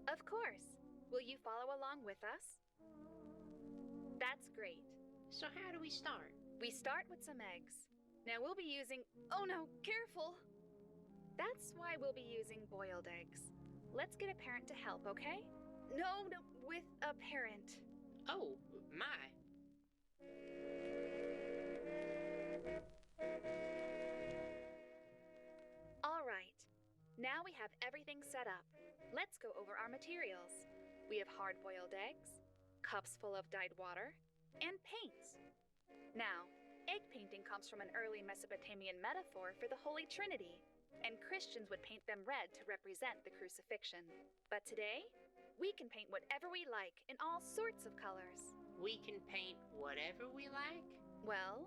Of course. Will you follow along with us? That's great. So how do we start? We start with some eggs. Now we'll be using... Oh no, careful! That's why we'll be using boiled eggs. Let's get a parent to help, okay? No, with a parent. Oh, my. All right. Now we have everything set up. Let's go over our materials. We have hard-boiled eggs, cups full of dyed water, and paints. Now, egg painting comes from an early Mesopotamian metaphor for the Holy Trinity, and Christians would paint them red to represent the crucifixion. But today, we can paint whatever we like in all sorts of colors. We can paint whatever we like? Well,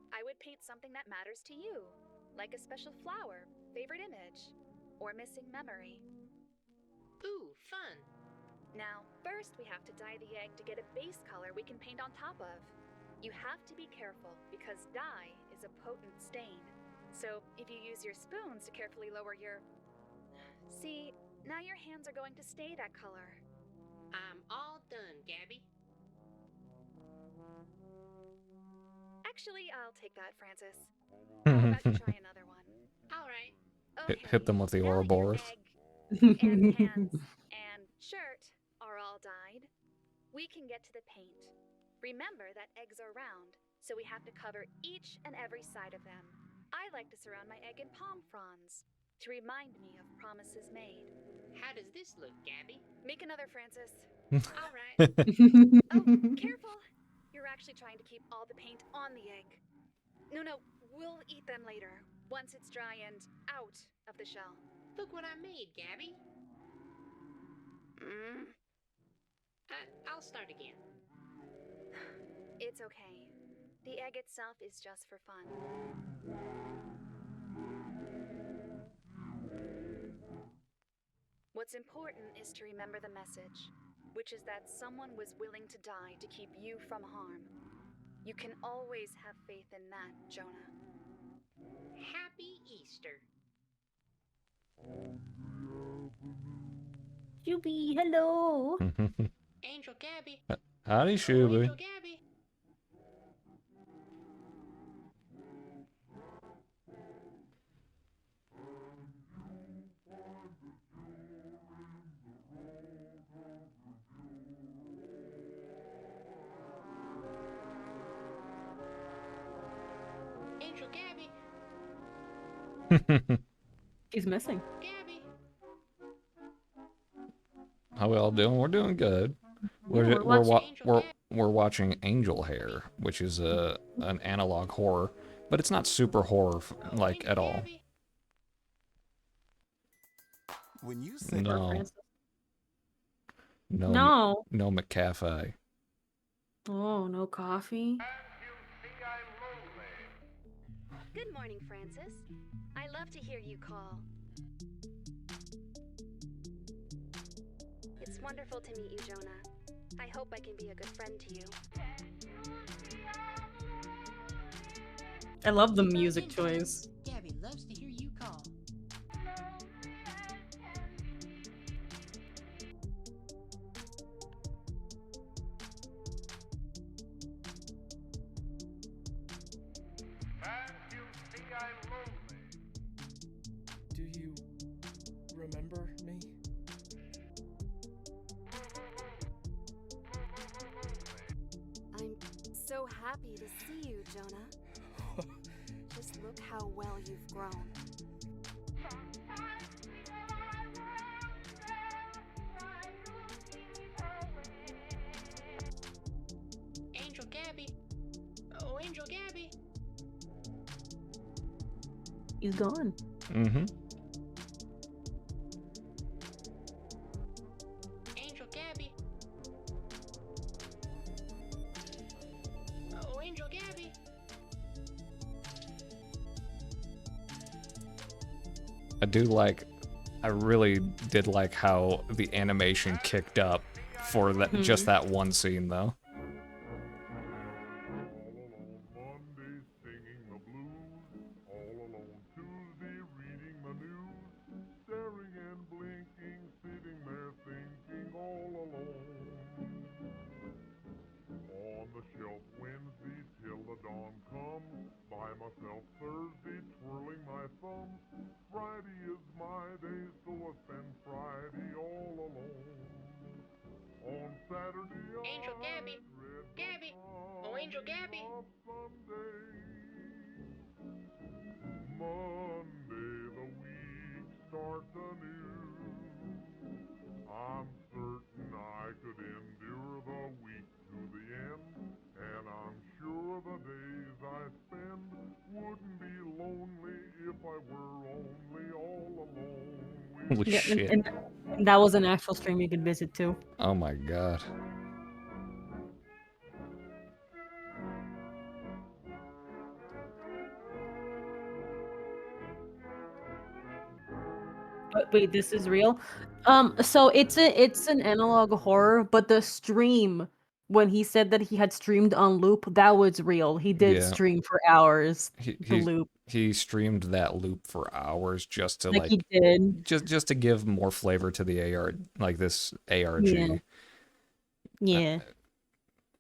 I would paint something that matters to you, like a special flower, favorite image, or missing memory. Ooh, fun. Now, first we have to dye the egg to get a base color we can paint on top of. You have to be careful because dye is a potent stain. So if you use your spoons to carefully lower your... See, now your hands are going to stay that color. I'm all done, Gabby. Actually, I'll take that, Francis. How about you try another one? All right. Okay. Hit them with the Ouroboros. And hands and shirt are all dyed. We can get to the paint. Remember that eggs are round, so we have to cover each and every side of them. I like to surround my egg in palm fronds to remind me of promises made. How does this look, Gabby? Make another, Francis. All right. Oh, careful! You're actually trying to keep all the paint on the egg. No, we'll eat them later, once it's dry and out of the shell. Look what I made, Gabby. I'll start again. It's okay. The egg itself is just for fun. What's important is to remember the message, which is that someone was willing to die to keep you from harm. You can always have faith in that, Jonah. Happy Easter. Juby, hello. Angel Gabby. Howdy, Shuby. Angel Gabby. Angel Gabby. He's missing. Gabby. How we all doing? We're doing good. Yeah, We're watching Angel Hare, which is an analog horror, but it's not super horror like at all. When you say No. No. No McCafe. Oh, no coffee. Good morning, Francis. I love to hear you call. It's wonderful to meet you, Jonah. I hope I can be a good friend to you. I love the music choice. Gabby loves to hear you call. Do you remember me? I'm so happy to see you, Jonah. Just look how well you've grown. Angel Gabby. Oh, Angel Gabby. He's gone. Mm-hmm. Angel Gabby. Oh, Angel Gabby. I really did like how the animation kicked up for that just that one scene though. Angel Gabby. Gabby. Oh, Angel Gabby. Monday the week starts anew. I'm certain I could endure the week to the end, and I'm sure the days I spend wouldn't be lonely if I were only all alone. Holy shit. And that was an actual stream you could visit too. Oh my god. But wait, this is real. So it's an analog horror, but the stream when he said that he had streamed on loop, that was real. He did Yeah. stream for hours. The loop. He streamed that loop for hours just to Like he did. just to give more flavor to the AR, like this ARG. Yeah. Yeah.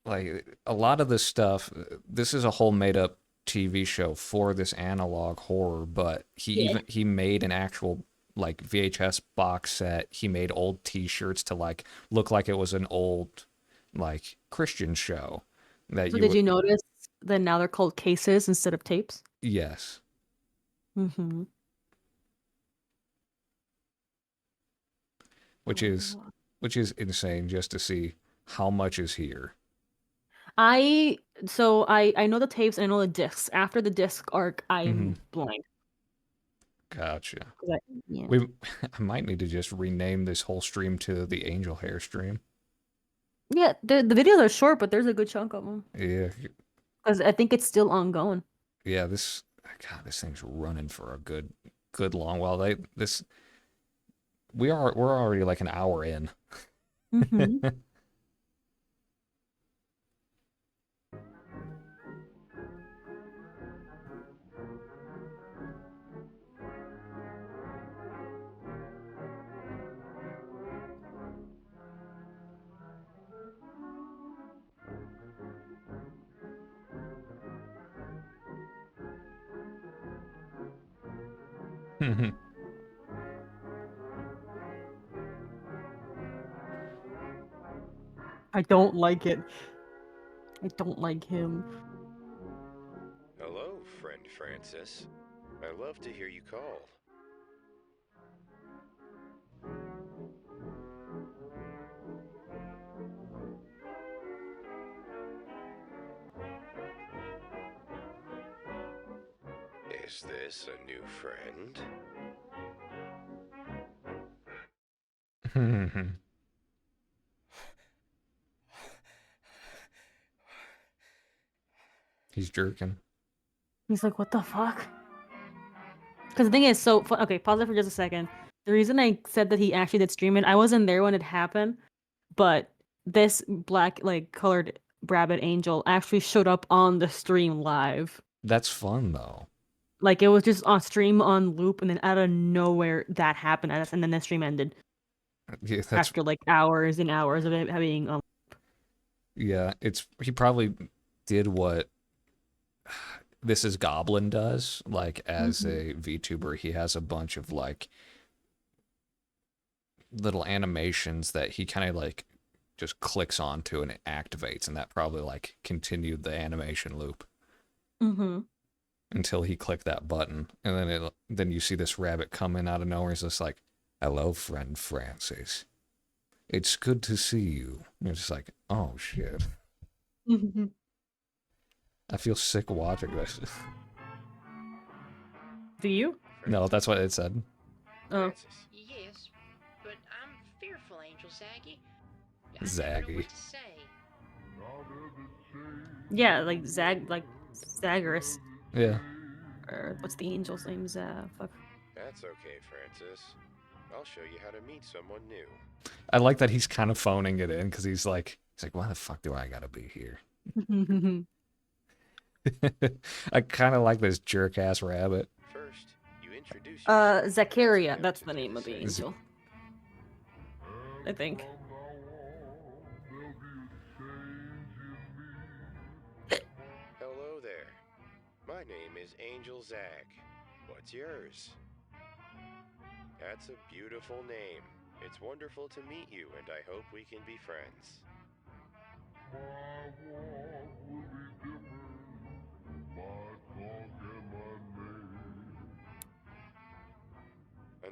Like a lot of this stuff, this is a whole made up TV show for this analog horror, but he made an actual like VHS box set. He made old T-shirts to like look like it was an old like Christian show. That So did you notice that now they're called cases instead of tapes? Yes. Mm-hmm. Which is insane just to see how much is here. I know the tapes and I know the discs. After the disc arc, I'm blind. Gotcha. Yeah. I might need to just rename this whole stream to the Angel Hare stream. Yeah, the videos are short, but there's a good chunk of them. Yeah. Because I think it's still ongoing. Yeah, this thing's running for a good long while. We're already like an hour in. Mm-hmm. I don't like it. I don't like him. Hello, friend Francis. I love to hear you call. Is this a new friend? He's jerking. He's like, what the fuck? Because the thing is, so okay, pause it for just a second. The reason I said that he actually did stream it, I wasn't there when it happened, but this black, like, colored rabbit angel actually showed up on the stream live. That's fun though. Like, it was just on stream on loop, and then out of nowhere that happened, and then the stream ended. Yeah, After like hours and hours of it being yeah, he probably did what This Is Goblin does. Like, as a VTuber, he has a bunch of like little animations that he kind of like just clicks onto and it activates, and that probably like continued the animation loop until he clicked that button, and then you see this rabbit coming out of nowhere. He's just like, "Hello, friend Francis. It's good to see you." And you're just like, "Oh shit." I feel sick watching this. Do you? No, that's what it said. Oh. Yes, but I'm fearful, Angel Zaggy. Zaggy. Yeah, like Zagreus. Yeah. Or what's the angel's name? Fuck. That's okay, Francis. I'll show you how to meet someone new. I like that he's kind of phoning it in because he's like, why the fuck do I gotta be here? I kind of like this jerk ass rabbit. First, you introduce Zacharia, that's the name of the angel. I think. Hello there. My name is Angel Zag. What's yours? That's a beautiful name. It's wonderful to meet you, and I hope we can be friends.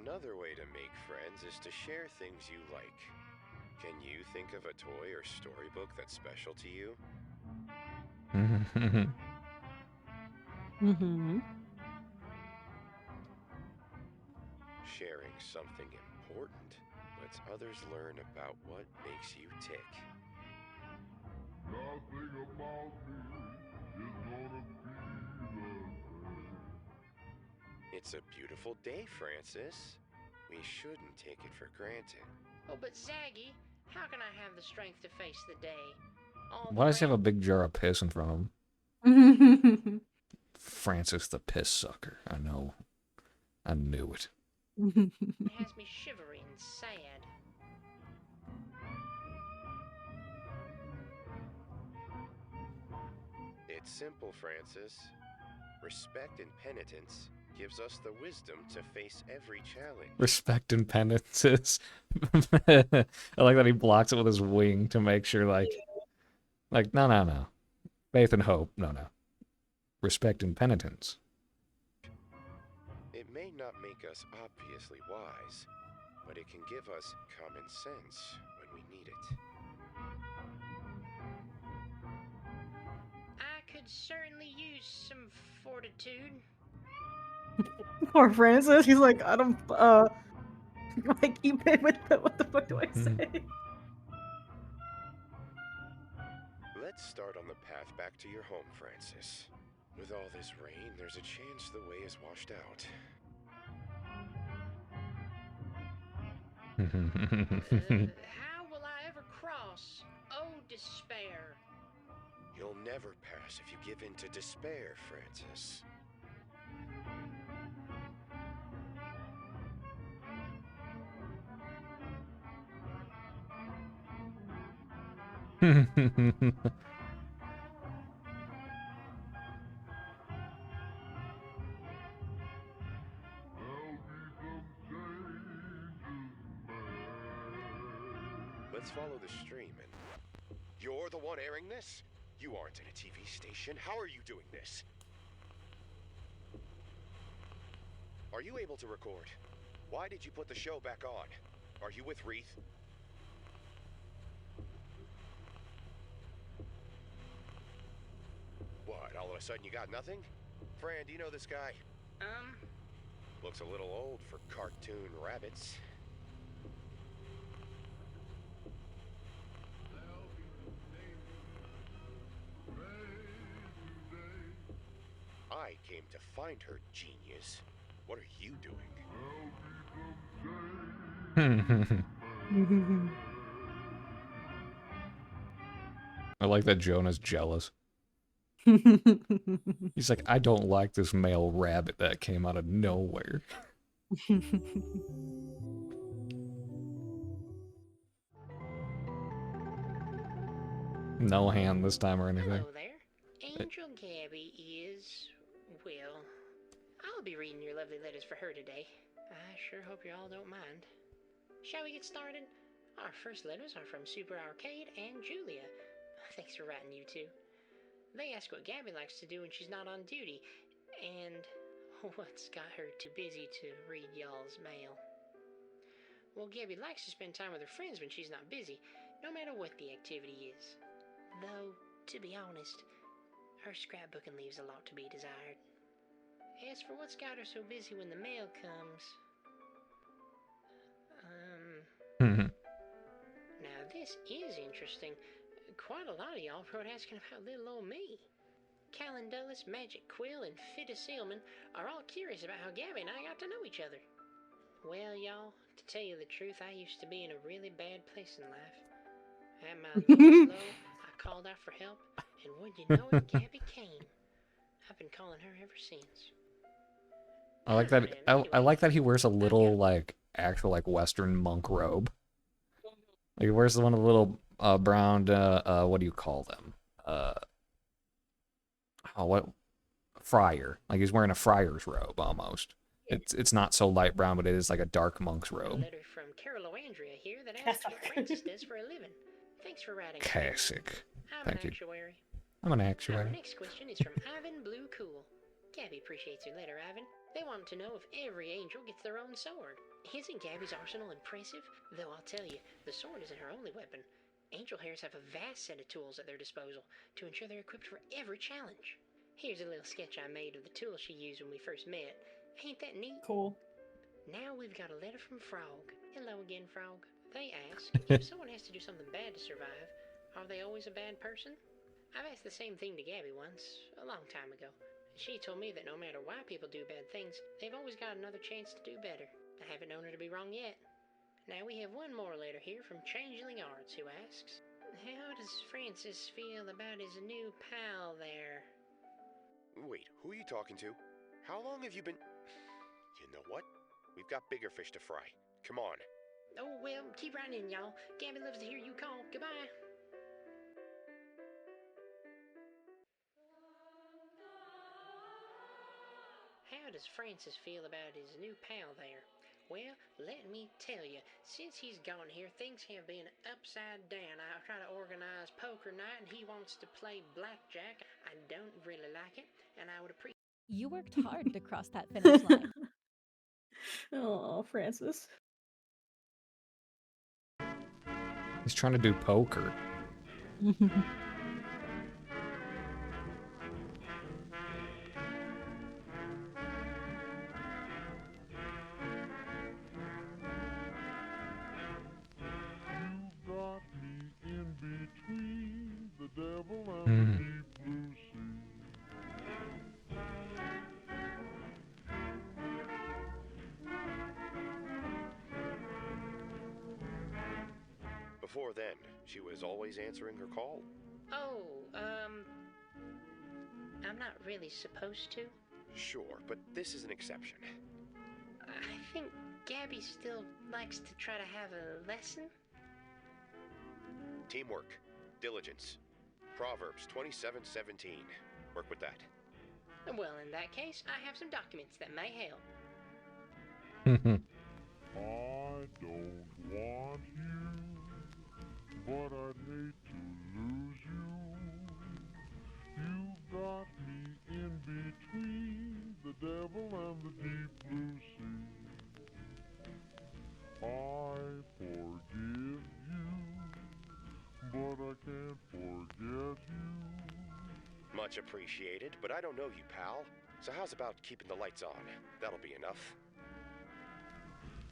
Another way to make friends is to share things you like. Can you think of a toy or storybook that's special to you? Sharing something important lets others learn about what makes you tick. Nothing about me is gonna be the same. It's a beautiful day, Francis. We shouldn't take it for granted. Oh, but Zaggy, how can I have the strength to face the day? Why does he have a big jar of piss in front of him? Francis the piss sucker. I know. I knew it. It has me shivery and sad. It's simple, Francis. Respect and penitence gives us the wisdom to face every challenge. Respect and penances. I like that he blocks it with his wing to make sure, like, no. Faith and hope, no. Respect and penitence. It may not make us obviously wise, but it can give us common sense when we need it. I could certainly use some fortitude. Poor Francis, he's like, I don't, I keep it with the, what the fuck do I say? Let's start on the path back to your home, Francis. With all this rain, there's a chance the way is washed out. How will I ever cross? Oh, despair. You'll never pass if you give in to despair, Francis. Let's follow the stream and... You're the one airing this? You aren't in a TV station. How are you doing this? Are you able to record? Why did you put the show back on? Are you with Wreath? What, all of a sudden you got nothing? Fran, do you know this guy? Looks a little old for cartoon rabbits. I came to find her, genius. What are you doing? I like that Jonah's jealous. He's like, I don't like this male rabbit that came out of nowhere. No hand this time or anything. Hello there. Angel Gabby is, well, I'll be reading your lovely letters for her today. I sure hope you all don't mind. Shall we get started? Our first letters are from Super Arcade and Julia. Thanks for writing, you two. They ask what Gabby likes to do when she's not on duty, and what's got her too busy to read y'all's mail. Well, Gabby likes to spend time with her friends when she's not busy, no matter what the activity is. Though, to be honest, her scrapbooking leaves a lot to be desired. As for what's got her so busy when the mail comes... Now this is interesting. Quite a lot of y'all wrote asking about little old me. Callan Dulles, Magic Quill, and Fitta Sealman are all curious about how Gabby and I got to know each other. Well, y'all, to tell you the truth, I used to be in a really bad place in life. At my lowest low, I called out for help, and wouldn't you know it, Gabby came. I've been calling her ever since. I like that. I like that he wears a little like actual like Western monk robe. Like he wears one of the little brown. What do you call them? What? Friar. Like he's wearing a friar's robe almost. It's not so light brown, but it is like a dark monk's A robe. letter from Carol O'Andrea here that asks what Francis does for a living. Thanks for writing. Classic. I'm Thank an you. actuary. I'm an Our actuary. next question is from Ivan Blue Cool. Gabby appreciates your letter, Ivan. They want to know if every angel gets their own sword. Isn't Gabby's arsenal impressive? Though I'll tell you, the sword isn't her only weapon. Angel Hares have a vast set of tools at their disposal to ensure they're equipped for every challenge. Here's a little sketch I made of the tools she used when we first met. Ain't that neat? Cool. Now we've got a letter from Frog. Hello again, Frog. They ask, if someone has to do something bad to survive, are they always a bad person? I've asked the same thing to Gabby once, a long time ago. She told me that no matter why people do bad things, they've always got another chance to do better. I haven't known her to be wrong yet. Now we have one more letter here from Changeling Arts, who asks, how does Francis feel about his new pal there? Wait, who are you talking to? How long have you been... You know what? We've got bigger fish to fry. Come on. Oh, well, keep writing in, y'all. Gabby loves to hear you call. Goodbye. How does Francis feel about his new pal there? Well, let me tell you, since he's gone here, things have been upside down. I try to organize poker night, and he wants to play blackjack. I don't really like it, and I would appreciate... You worked hard to cross that finish line. Oh, Francis. He's trying to do poker. Before then, she was always answering her call. Oh, I'm not really supposed to. Sure, but this is an exception. I think Gabby still likes to try to have a lesson. Teamwork, diligence, Proverbs 27:17. Work with that. Well, in that case, I have some documents that may help. I don't want you much appreciated, but I don't know you, pal. So how's about keeping the lights on? That'll be enough.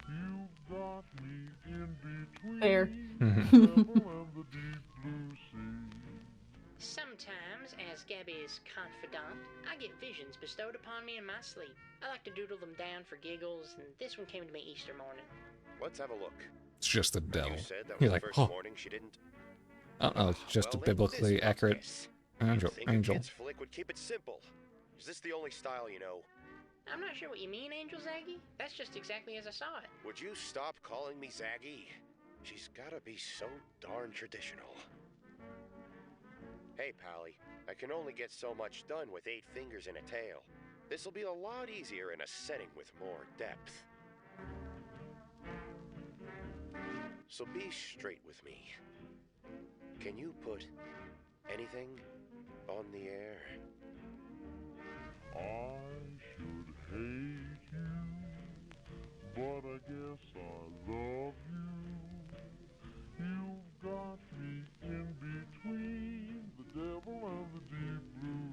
You've got me in between Fair. the devil and the deep blue sea. Sometimes, as Gabby's confidant, I get visions bestowed upon me in my sleep. I like to doodle them down for giggles, and this one came to me Easter morning. Let's have a look. It's just the devil. You said that was You're the like, first oh. morning she didn't. Oh, it's just Well, a then, biblically this accurate fuckness. angel. You'd think a kid's flick would keep it simple. Is this the only style you know? I'm not sure what you mean, Angel Zaggy. That's just exactly as I saw it. Would you stop calling me Zaggy? She's gotta be so darn traditional. Hey, Pally, I can only get so much done with 8 fingers and a tail. This'll be a lot easier in a setting with more depth. So be straight with me. Can you put anything on the air? I should hate you, but I guess I love you. You've got me in between the devil and the deep blue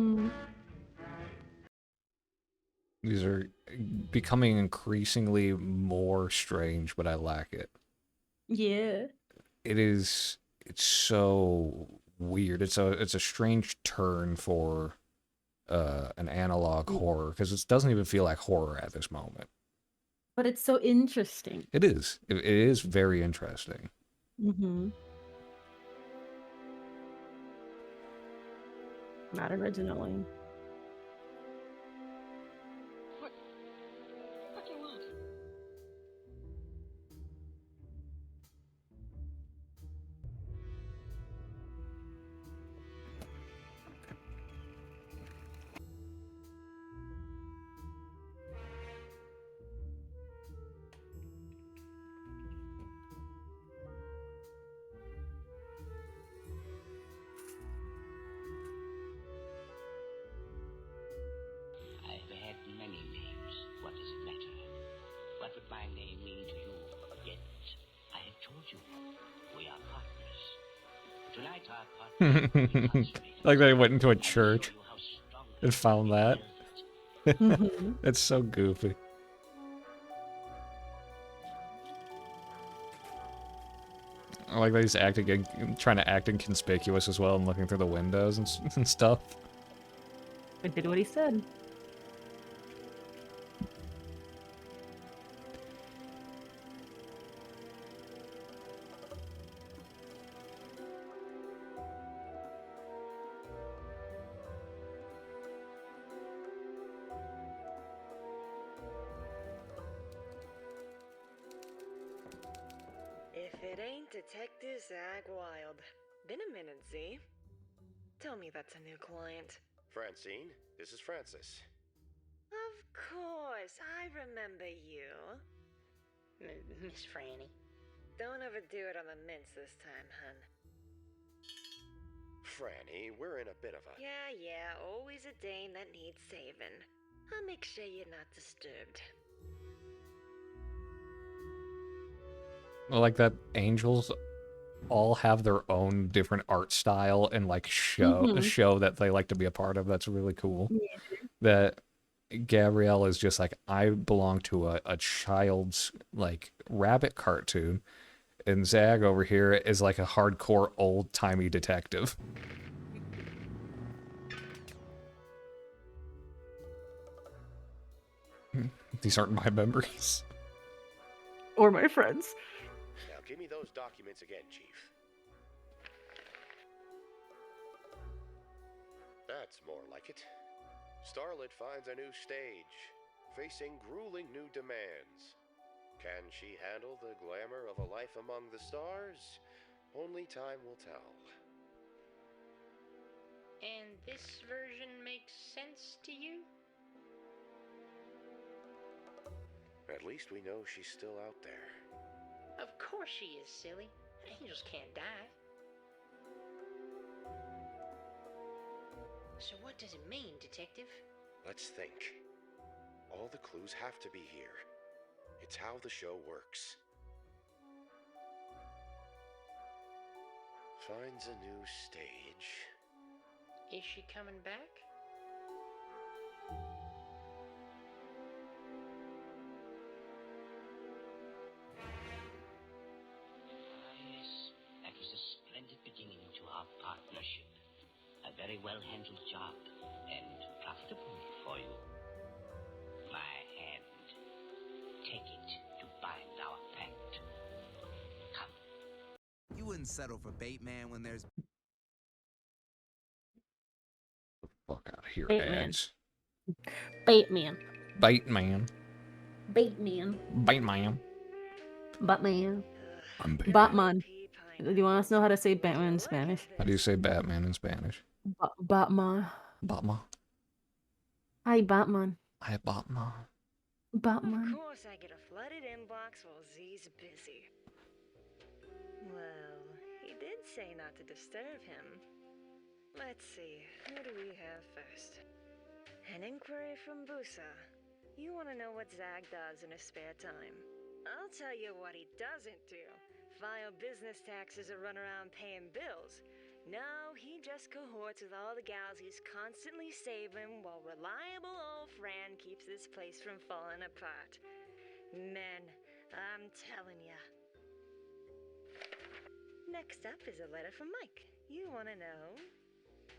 sea. These are becoming increasingly more strange, but I like it. Yeah. It's so weird. It's a strange turn for an analog horror, because it doesn't even feel like horror at this moment. But it's so interesting. It is. It is very interesting. Mm-hmm. Not originally. What do you want? I've had many names. What does it matter? What would my name mean to you? Yet, I have told you, we are partners. Tonight our partners Like they went into a church and found that. It's so goofy. I like that he's trying to act inconspicuous as well and looking through the windows and stuff. I did what he said. If it ain't Detective Zag Wild. Been a minute, Z. Tell me that's a new client. Francine, this is Francis. Of course, I remember you. Miss Franny. Don't overdo it on the mints this time, hun. Franny, we're in a bit of a... Yeah, always a dame that needs saving. I'll make sure you're not disturbed. I like that angels all have their own different art style and like show that they like to be a part of. That's really cool. Yeah. That Gabrielle is just like, I belong to a child's like rabbit cartoon, and Zag over here is like a hardcore old-timey detective. These aren't my memories. Or my friends. Now give me those documents again, Chief. That's more like it. Starlet finds a new stage, facing grueling new demands. Can she handle the glamour of a life among the stars? Only time will tell. And this version makes sense to you? At least we know she's still out there. Of course she is, silly. Angels can't die. So what does it mean, Detective? Let's think. All the clues have to be here. It's how the show works. finds a new stage. Is she coming back? Yes, that was a splendid beginning to our partnership. A very well-handled job, and profitable for you. My hand. Take it to bind our pact. Come. You wouldn't settle for bait man when there's Fuck out of here, Bateman. ads. Bateman. Bateman. Bateman. Bateman. Batman. I'm Batman. Batman. Do you want us to know how to say Batman in Spanish? How do you say Batman in Spanish? Batman. Batman. Hi, Batman. Hi, Batman. Batman. Of course, I get a flooded inbox while Z's busy. Well, he did say not to disturb him. Let's see, who do we have first? An inquiry from Busa. You want to know what Zag does in his spare time? I'll tell you what he doesn't do. File business taxes or run around paying bills. No, he just cohorts with all the gals he's constantly saving while reliable old Fran keeps this place from falling apart. Men, I'm telling ya. Next up is a letter from Mike. You want to know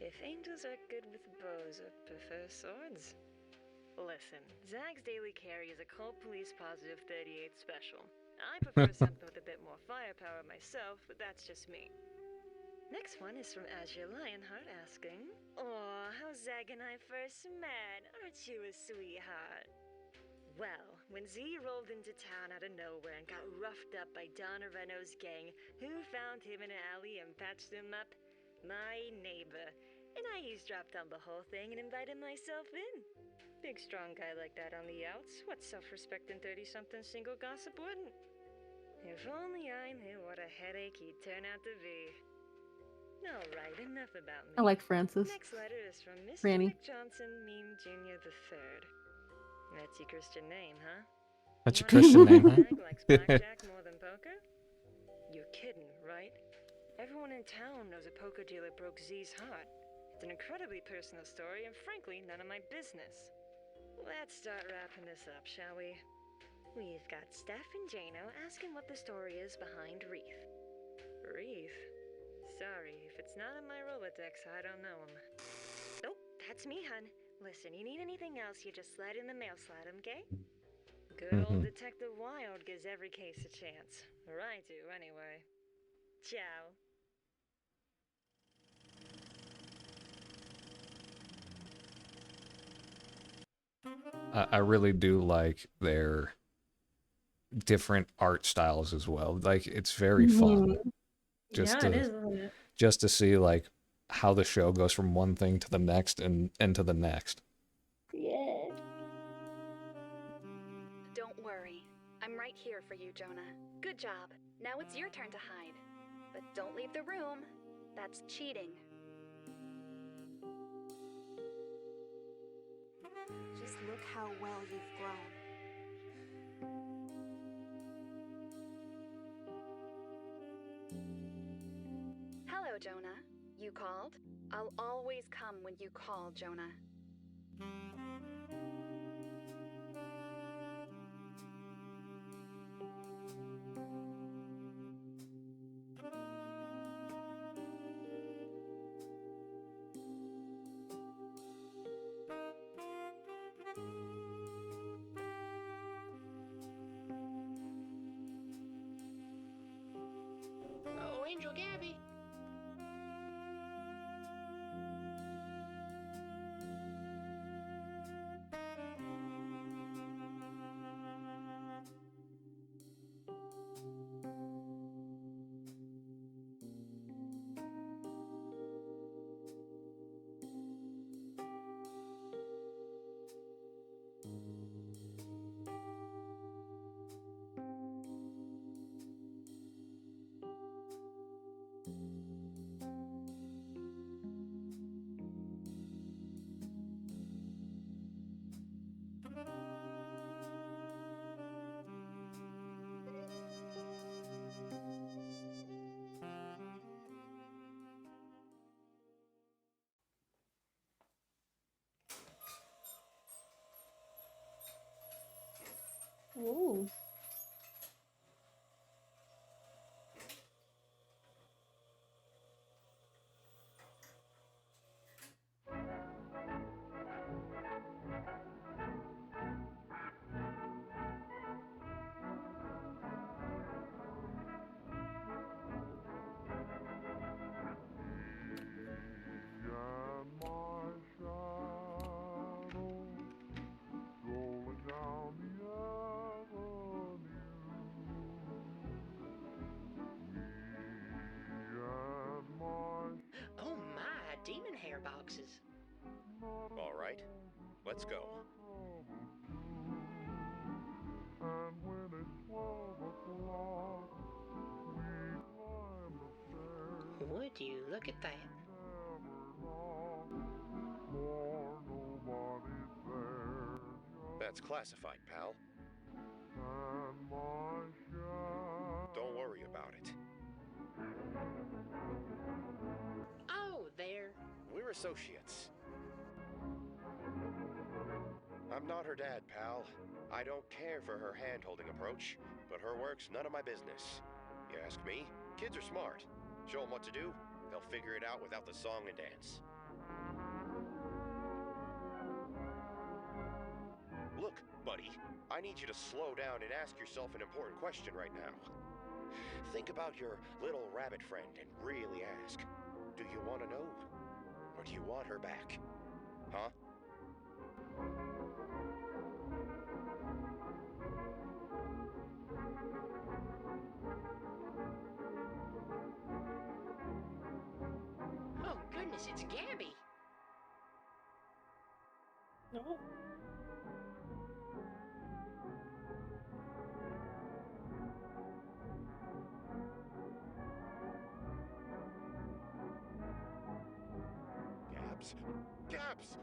if angels are good with bows or prefer swords? Listen, Zag's Daily Carry is a cult police positive 38 special. I prefer something with a bit more firepower myself, but that's just me. Next one is from Azure Lionheart asking, "Aw, how Zag and I first met. Aren't you a sweetheart?" Well, when Z rolled into town out of nowhere and got roughed up by Donna Reno's gang, who found him in an alley and patched him up? My neighbor. And I eavesdropped on the whole thing and invited myself in. Big strong guy like that on the outs. What self-respecting 30-something single gossip wouldn't? If only I knew what a headache he'd turn out to be. Alright, enough about me. I like Francis. Next letter is from Mr. Franny. McJohnson, Meme Jr. III. That's your Christian name, huh? That's your You wanna Christian know name, if huh? Zag likes blackjack more than poker? You're kidding, right? Everyone in town knows a poker dealer broke Z's heart. It's an incredibly personal story, and frankly, none of my business. Let's start wrapping this up, shall we? We've got Steph and Jano asking what the story is behind Wreath. Wreath? Sorry, if it's not in my Rolodex, I don't know him. Nope, that's me, hun. Listen, you need anything else, you just slide in the mail slot, okay? Good old Detective Wild gives every case a chance. Or I do, anyway. Ciao. I really do like their different art styles as well. Like, it's very fun. Yeah, it is, isn't it? Just to see like how the show goes from one thing to the next and to the next. Yeah. Don't worry. I'm right here for you, Jonah. Good job. Now it's your turn to hide. But don't leave the room. That's cheating. Just look how well you've grown. Hello, Jonah. You called? I'll always come when you call, Jonah. Oh, Angel Gabby. Ooh. Oh my, demon hair boxes. All right, let's go. And when it's 12 o'clock, we climb the stairs. Would you look at that? For nobody's there. That's classified, pal. And my shadow. Don't worry about it. Oh, there. We're associates. I'm not her dad, pal. I don't care for her hand-holding approach, but her work's none of my business. You ask me, kids are smart. Show them what to do, they'll figure it out without the song and dance. Look, buddy, I need you to slow down and ask yourself an important question right now. Think about your little rabbit friend and really ask, do you want to know? Or do you want her back? Huh? Oh goodness, it's Gabby. No. Gabs? Gabs!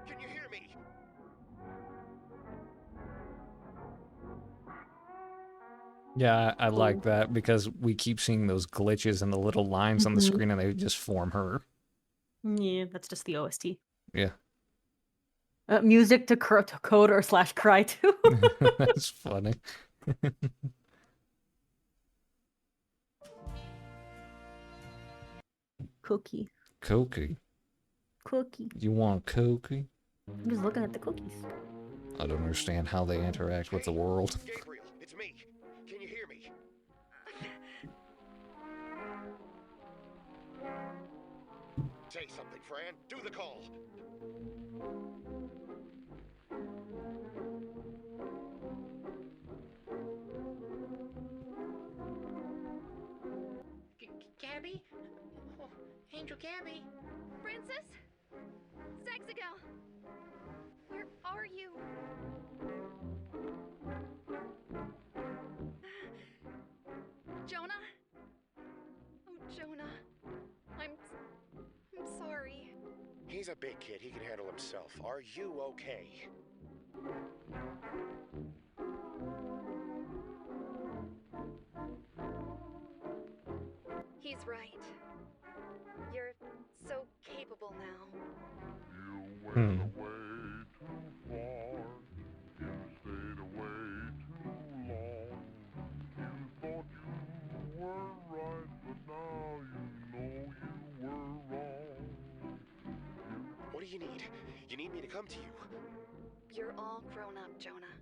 Can you hear me? Yeah, I like that because we keep seeing those glitches and the little lines on the screen and they just form her. Yeah, that's just the OST. Yeah. Music to code or / cry to. That's funny. Cookie. Cookie. Cookie. You want cookie? I'm just looking at the cookies. I don't understand how they interact with the world. Gabriel, it's me. Can you hear me? Say something, Fran. Do the call. Gabby? Oh, Angel Gabby? Francis? Zagzagow! Where are you? Jonah? Oh, Jonah. I'm sorry. He's a big kid. He can handle himself. Are you okay? He's right. You're so capable now. You went away too far. You stayed away too long. You thought you were right, but now you know you were wrong. What do you need? You need me to come to you? You're all grown up, Jonah.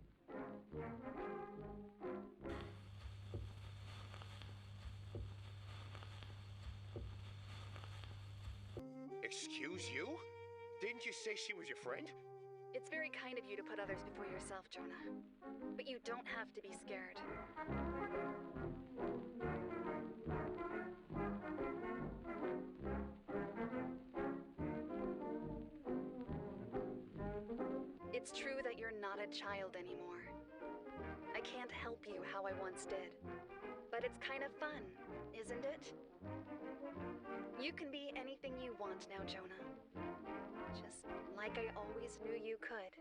Excuse you? Didn't you say she was your friend? It's very kind of you to put others before yourself, Jonah. But you don't have to be scared. It's true that you're not a child anymore. I can't help you how I once did. But it's kind of fun, isn't it? You can be anything you want now, Jonah. Just like I always knew you could.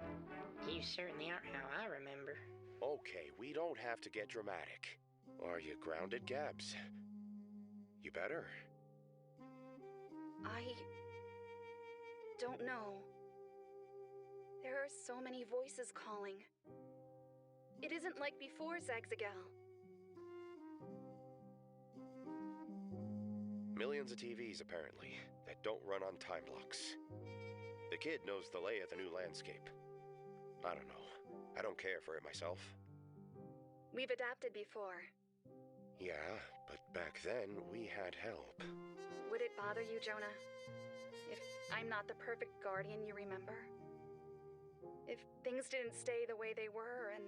You certainly aren't how I remember. Okay, we don't have to get dramatic. Are you grounded, Gabs? You better. I don't know. There are so many voices calling. It isn't like before, Zagzagal. Millions of TVs, apparently, that don't run on time locks. The kid knows the lay of the new landscape. I don't know. I don't care for it myself. We've adapted before. Yeah, but back then, we had help. Would it bother you, Jonah? If I'm not the perfect guardian you remember? If things didn't stay the way they were and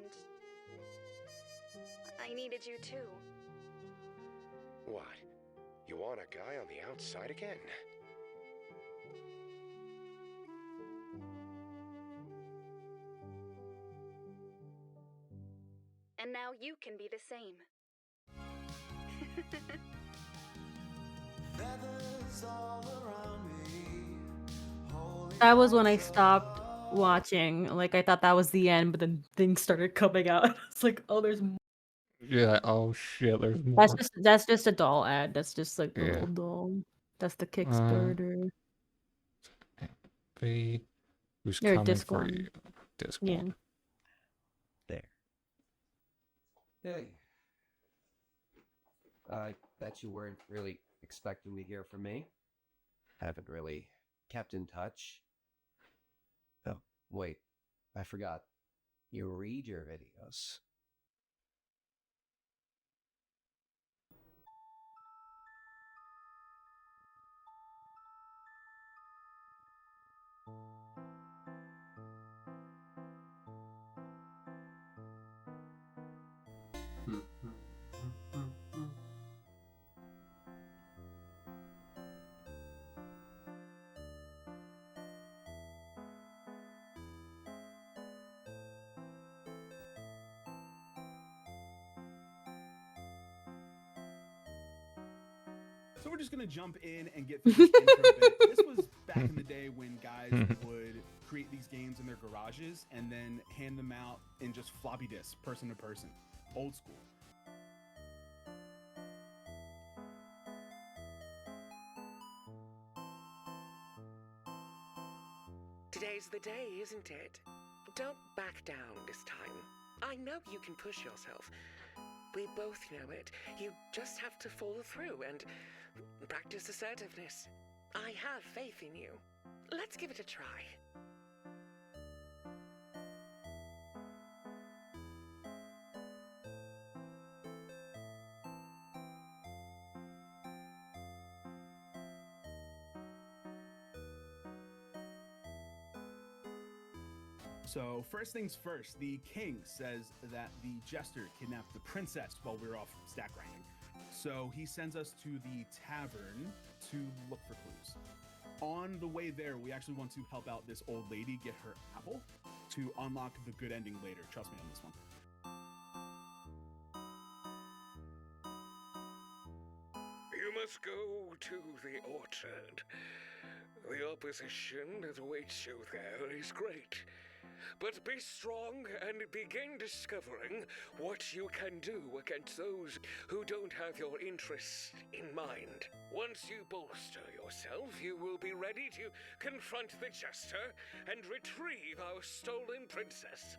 I needed you too? What? You want a guy on the outside again? And now you can be the same. That was when I stopped watching. Like, I thought that was the end, but then things started coming out. It's like, oh, there's more. Yeah. Oh shit. There's more. That's just a doll ad. That's just like the Yeah. little doll. That's the Kickstarter. Who's They're coming disc for one. you? Disc Yeah. one. There. Hey. I bet you weren't really expecting to hear from me. Haven't really kept in touch. Oh, wait. I forgot. You read your videos. So we're just gonna jump in and get through this intro bit. This was back in the day when guys would create these games in their garages and then hand them out in just floppy disks, person to person. Old school. Today's the day, isn't it? Don't back down this time. I know you can push yourself. We both know it. You just have to follow through and practice assertiveness. I have faith in you. Let's give it a try. So first things first, the king says that the jester kidnapped the princess while we were off stack ranking. So he sends us to the tavern to look for clues. On the way there, we actually want to help out this old lady get her apple to unlock the good ending later. Trust me on this one. You must go to the orchard. The opposition that awaits you there is great. But be strong and begin discovering what you can do against those who don't have your interests in mind. Once you bolster yourself, you will be ready to confront the jester and retrieve our stolen princess.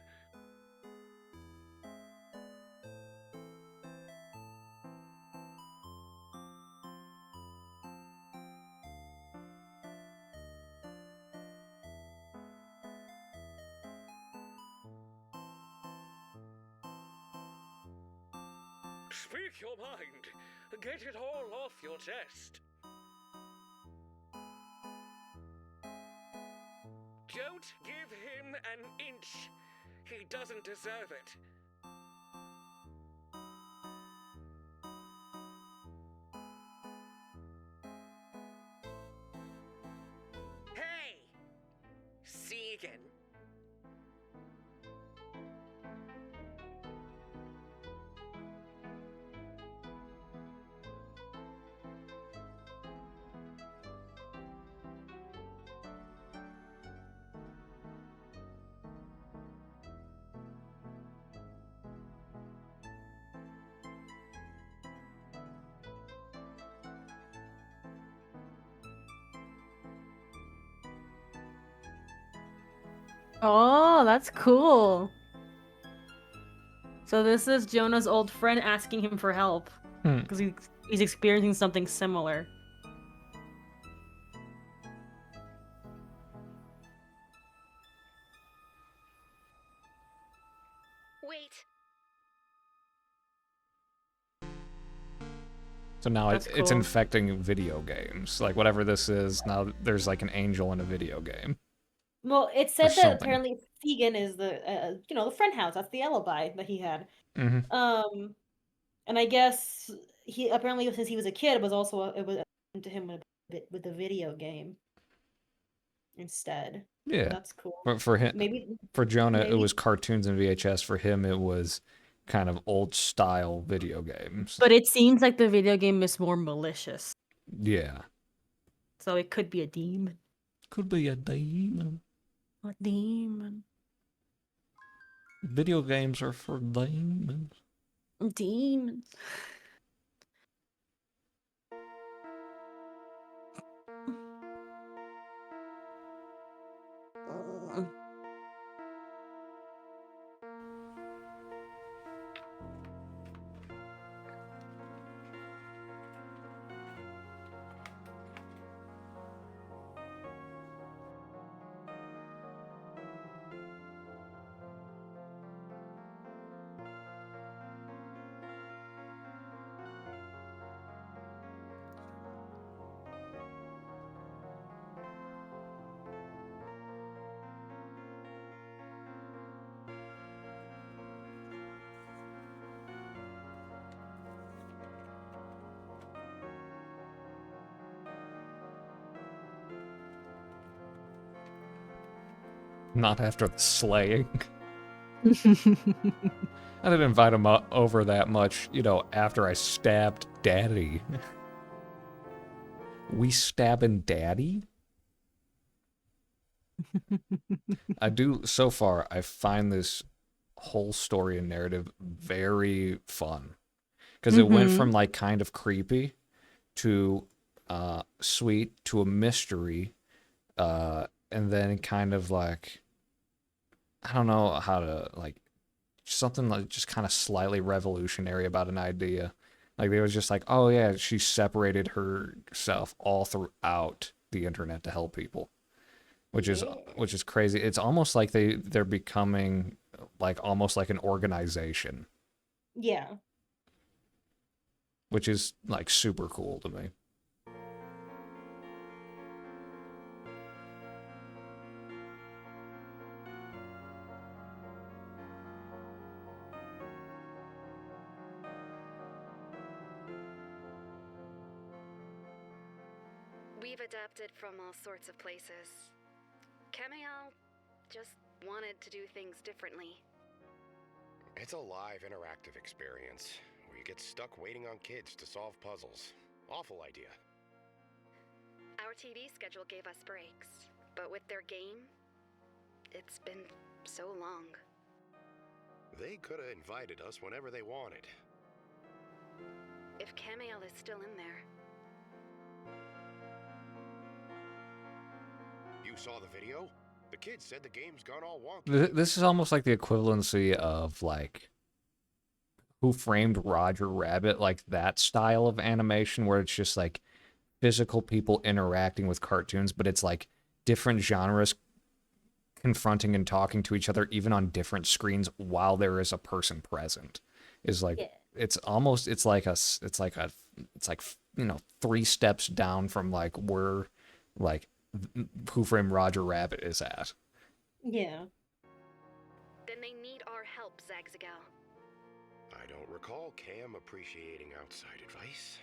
Speak your mind. Get it all off your chest. Don't give him an inch. He doesn't deserve it. Hey! See you again. Oh, that's cool. So this is Jonah's old friend asking him for help because he's experiencing something similar. Wait. So now That's it's cool. infecting video games. Like whatever this is, now there's like an angel in a video game. Well, it Or said that something. apparently Tegan is the the friend house. That's the alibi that he had. Mm-hmm. And I guess he apparently since he was a kid it was into him a bit with the video game instead. So Yeah. that's cool. For him, Maybe for Jonah, it maybe- was cartoons and VHS. For him, it was kind of old style video games. But it seems like the video game is more malicious. Yeah. So it could be a demon. Could be a demon. A demon. Video games are for demons. Demons. Not after the slaying. I didn't invite him over that much, after I stabbed Daddy. We stabbing Daddy? So far, I find this whole story and narrative very fun. Because it went from, like, kind of creepy to sweet to a mystery, and then kind of, like, I don't know how to, like, something like just kind of slightly revolutionary about an idea. Like, they was just like, oh yeah, she separated herself all throughout the internet to help people, which is crazy. It's almost like they're becoming like almost like an organization, Yeah. which is like super cool to me. We've adapted from all sorts of places. Camille just wanted to do things differently. It's a live, interactive experience where you get stuck waiting on kids to solve puzzles. Awful idea. Our TV schedule gave us breaks, but with their game, it's been so long. They could have invited us whenever they wanted. If Camille is still in there. You saw the video? The kids said the game's gone all wonky. This is almost like the equivalency of, like, Who Framed Roger Rabbit, like that style of animation where it's just, like, physical people interacting with cartoons, but it's, like, different genres confronting and talking to each other even on different screens while there is a person present. Is like, it's like 3 steps down from, like, where, like, Who Framed Roger Rabbit is at. Yeah. Then they need our help, Zagzagal. I don't recall Cam appreciating outside advice.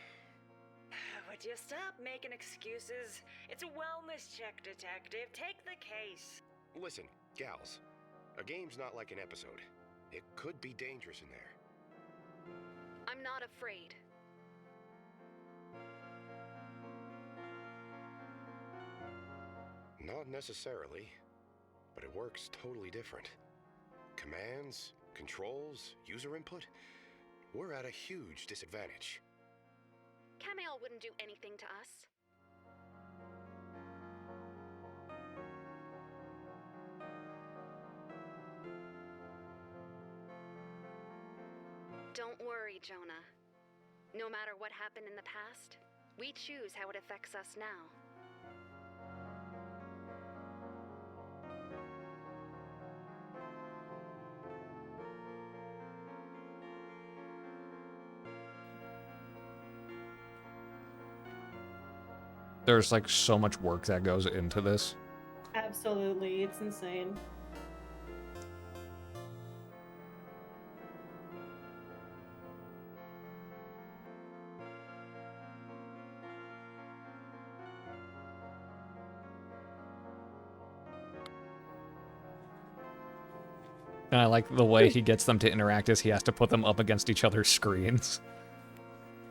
Would you stop making excuses? It's a wellness check, detective. Take the case. Listen, gals, a game's not like an episode. It could be dangerous in there. I'm not afraid. Not necessarily, but it works totally different. Commands, controls, user input, we're at a huge disadvantage. Camille wouldn't do anything to us. Don't worry, Jonah. No matter what happened in the past, we choose how it affects us now. There's like so much work that goes into this. Absolutely, it's insane. And I like the way he gets them to interact is he has to put them up against each other's screens.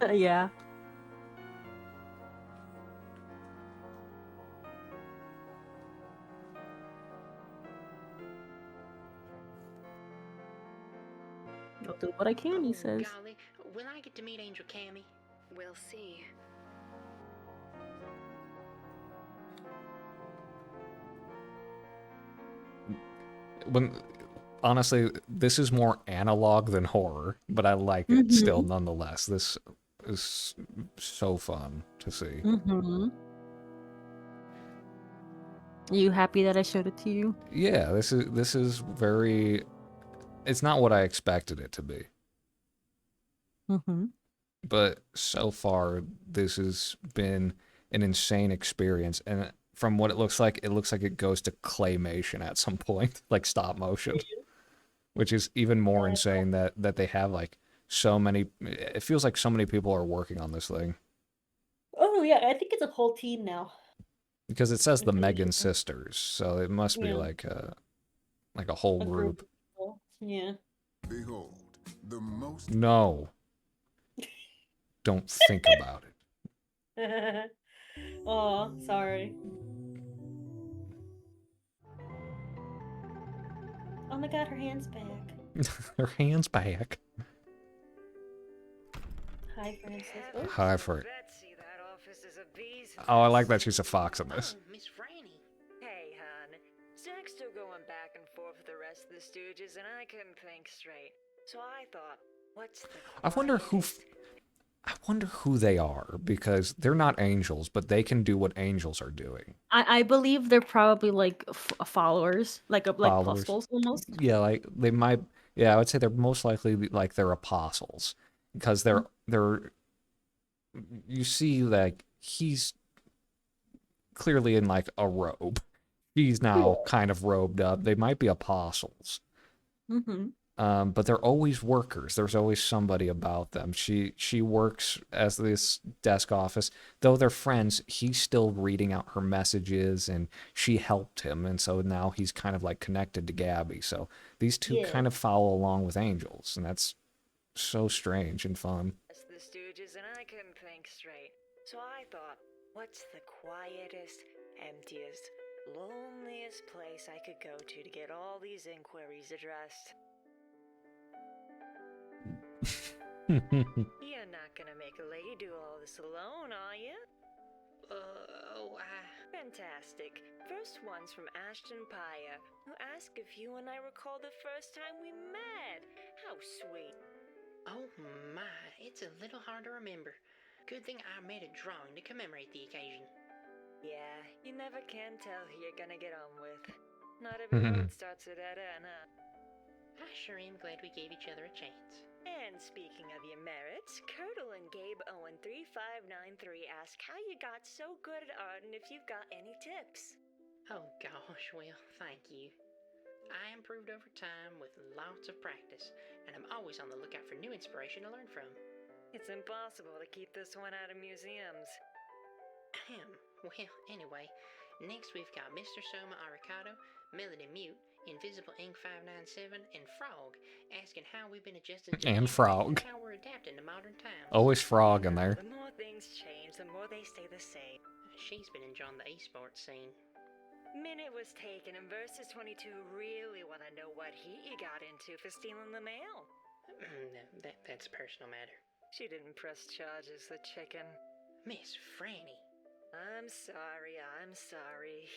Yeah. I'll do what I can, he says. Golly, will I get to meet Angel Cammy? We'll see. Honestly, this is more analog than horror, but I like it still nonetheless. This is so fun to see. Are you happy that I showed it to you? Yeah, this is very. It's not what I expected it to be. But so far, this has been an insane experience, and from what it looks like it goes to claymation at some point, like stop motion, which is even more insane that they have like so many. It feels like so many people are working on this thing Oh yeah, I think it's a whole team now. because it says the Megan sisters, so it must be like a whole group. Of people. Yeah. Behold, the most. No. Don't think about it. Oh, sorry. Oh my god, her hand's back. Her hand's back. Hi, Francis. Hi, Francis. Oh, I like that she's a fox in this. Miss Franny. Hey, hon. Zach's still going back and forth with the rest of the Stooges, and I couldn't think straight. So I thought, what's the... I wonder who they are, because they're not angels, but they can do what angels are doing. I believe they're probably like followers, like Followers. apostles almost. Yeah, like they might. Yeah, I would say they're most likely like they're apostles, because they're. You see, like he's clearly in like a robe. He's now kind of robed up. They might be apostles. But they're always workers. There's always somebody about them. She works as this desk office. Though they're friends, he's still reading out her messages, and she helped him, and so now he's kind of like connected to Gabby. So these two kind of follow along with angels, and that's so strange and fun. The Stooges, and I couldn't think straight. So I thought, what's the quietest, emptiest, loneliest place I could go to get all these inquiries addressed? You're not gonna make a lady do all this alone, are you? Fantastic. First one's from Ashton Paya, who asked if you and I recall the first time we met. How sweet. Oh my, it's a little hard to remember. Good thing I made a drawing to commemorate the occasion. Yeah, you never can tell who you're gonna get on with. Not every road starts with that end, huh? I sure am glad we gave each other a chance. And speaking of your merits, Curdle and Gabe Owen 3593 ask how you got so good at art and if you've got any tips. Oh gosh, well, thank you. I improved over time with lots of practice, and I'm always on the lookout for new inspiration to learn from. It's impossible to keep this one out of museums. Well, anyway, next we've got Mr. Soma Aricado, Melody Mute, Invisible Ink 597, and Frog asking how we've been adjusting to And Frog. how we're adapting to modern times. Always Frog in there. The more things change, the more they stay the same. She's been enjoying the esports scene. Minute was taken, and Versus 22 really want to know what he got into for stealing the mail. No, that's a personal matter. She didn't press charges, the chicken. Miss Franny. I'm sorry.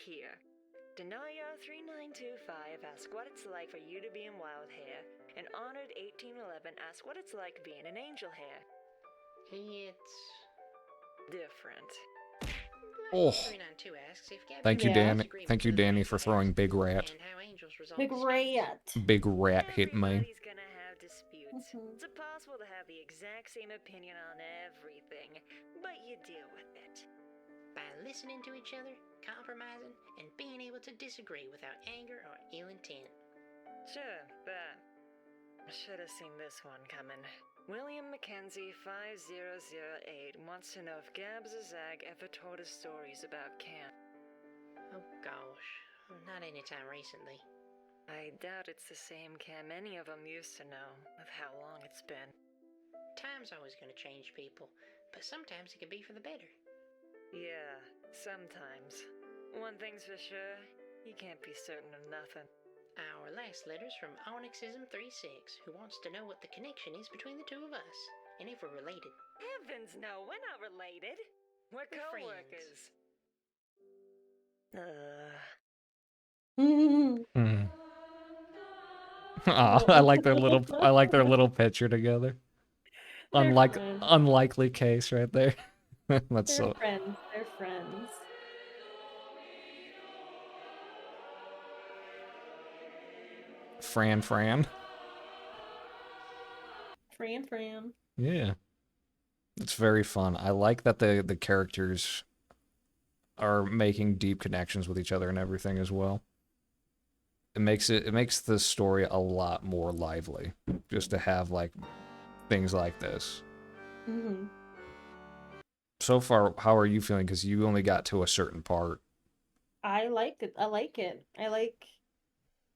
Here. Denier3925 asks what it's like for you to be in Wild Hair, An honored 1811 asks what it's like being an Angel Hare. It's different. Oh. 392 asks if Gabby Thank you, Yeah. Danny. Thank you, Danny, for throwing Big Rat. and how angels resolve Big disputes. rat. Big Rat hit me. Everybody's gonna have disputes. It's impossible to have the exact same opinion on everything, but you deal with it. By listening to each other, compromising, and being able to disagree without anger or ill intent. Sure, but I should have seen this one coming. William Mackenzie 5008 wants to know if Gabs or Zag ever told us stories about Cam. Oh gosh, not anytime recently. I doubt it's the same Cam any of them used to know, with how long it's been. Time's always gonna change people, but sometimes it can be for the better. Yeah, sometimes. One thing's for sure, you can't be certain of nothing. Our last letter's from Onyxism36, who wants to know what the connection is between the two of us, and if we're related. Heavens no, we're not related. We're co-workers. Aw, I like their little picture together. Unlikely case right there. That's They're so. friends. They're friends. Fran. Fran. Yeah. It's very fun. I like that the characters are making deep connections with each other and everything as well. It makes the story a lot more lively just to have like things like this. Mm-hmm. So far, how are you feeling? Because you only got to a certain part. I like it. I like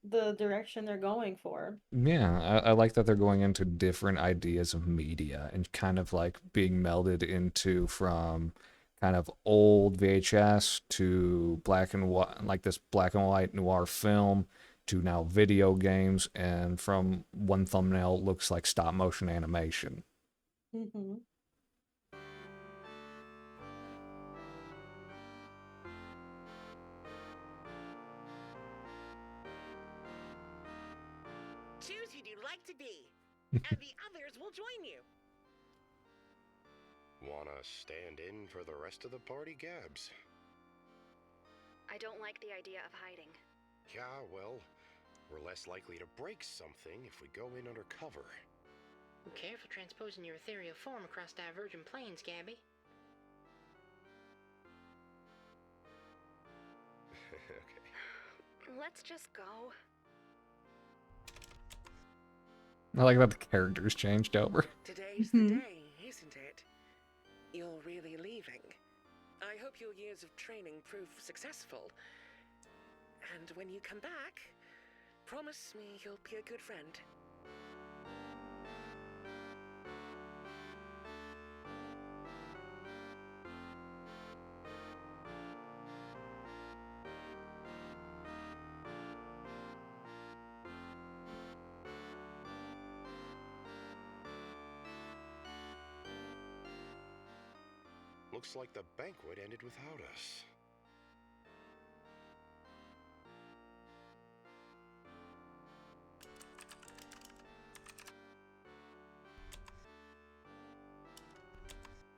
the direction they're going for. Yeah, I like that they're going into different ideas of media and kind of like being melded into from kind of old VHS to black and white, like this black and white noir film, to now video games, and from one thumbnail it looks like stop motion animation. Mm-hmm. Choose who you'd like to be, and the others will join you. Wanna stand in for the rest of the party, Gabs? I don't like the idea of hiding. Yeah, well, we're less likely to break something if we go in undercover. Careful transposing your ethereal form across divergent planes, Gabby. Okay. Let's just go. I like that the characters changed over. Today's the day, isn't it? You're really leaving. I hope your years of training prove successful. And when you come back, promise me you'll be a good friend. Looks like the banquet ended without us.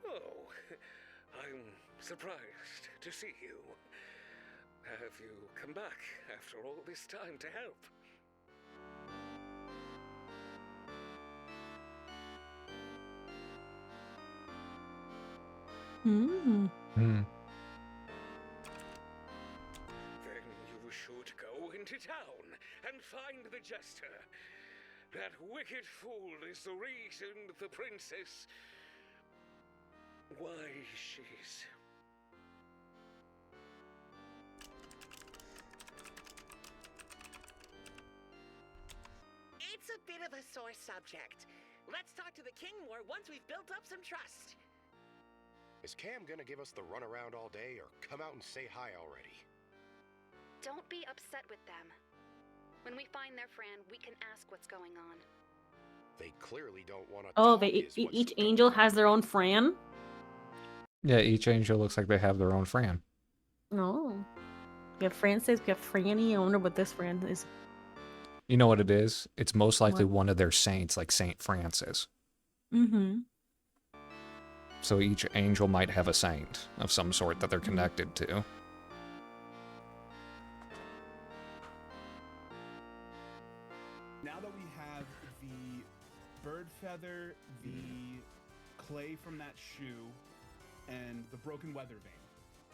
Oh, I'm surprised to see you. Have you come back after all this time to help? Mm. Then you were sure to go into town and find the jester. That wicked fool is the reason the princess... why she's... It's a bit of a sore subject. Let's talk to the king more once we've built up some trust. Is Cam gonna give us the runaround all day, or come out and say hi already? Don't be upset with them. When we find their Fran, we can ask what's going on. They clearly don't want to. Oh, each angel has their own Fran? Yeah, each angel looks like they have their own Fran. No. We have Francis, we have Franny. I wonder what this Fran is. You know what it is? It's most likely What? one of their saints, like Saint Francis. Mm-hmm. So each angel might have a saint of some sort that they're connected to. Now that we have the bird feather, the clay from that shoe, and the broken weather vane,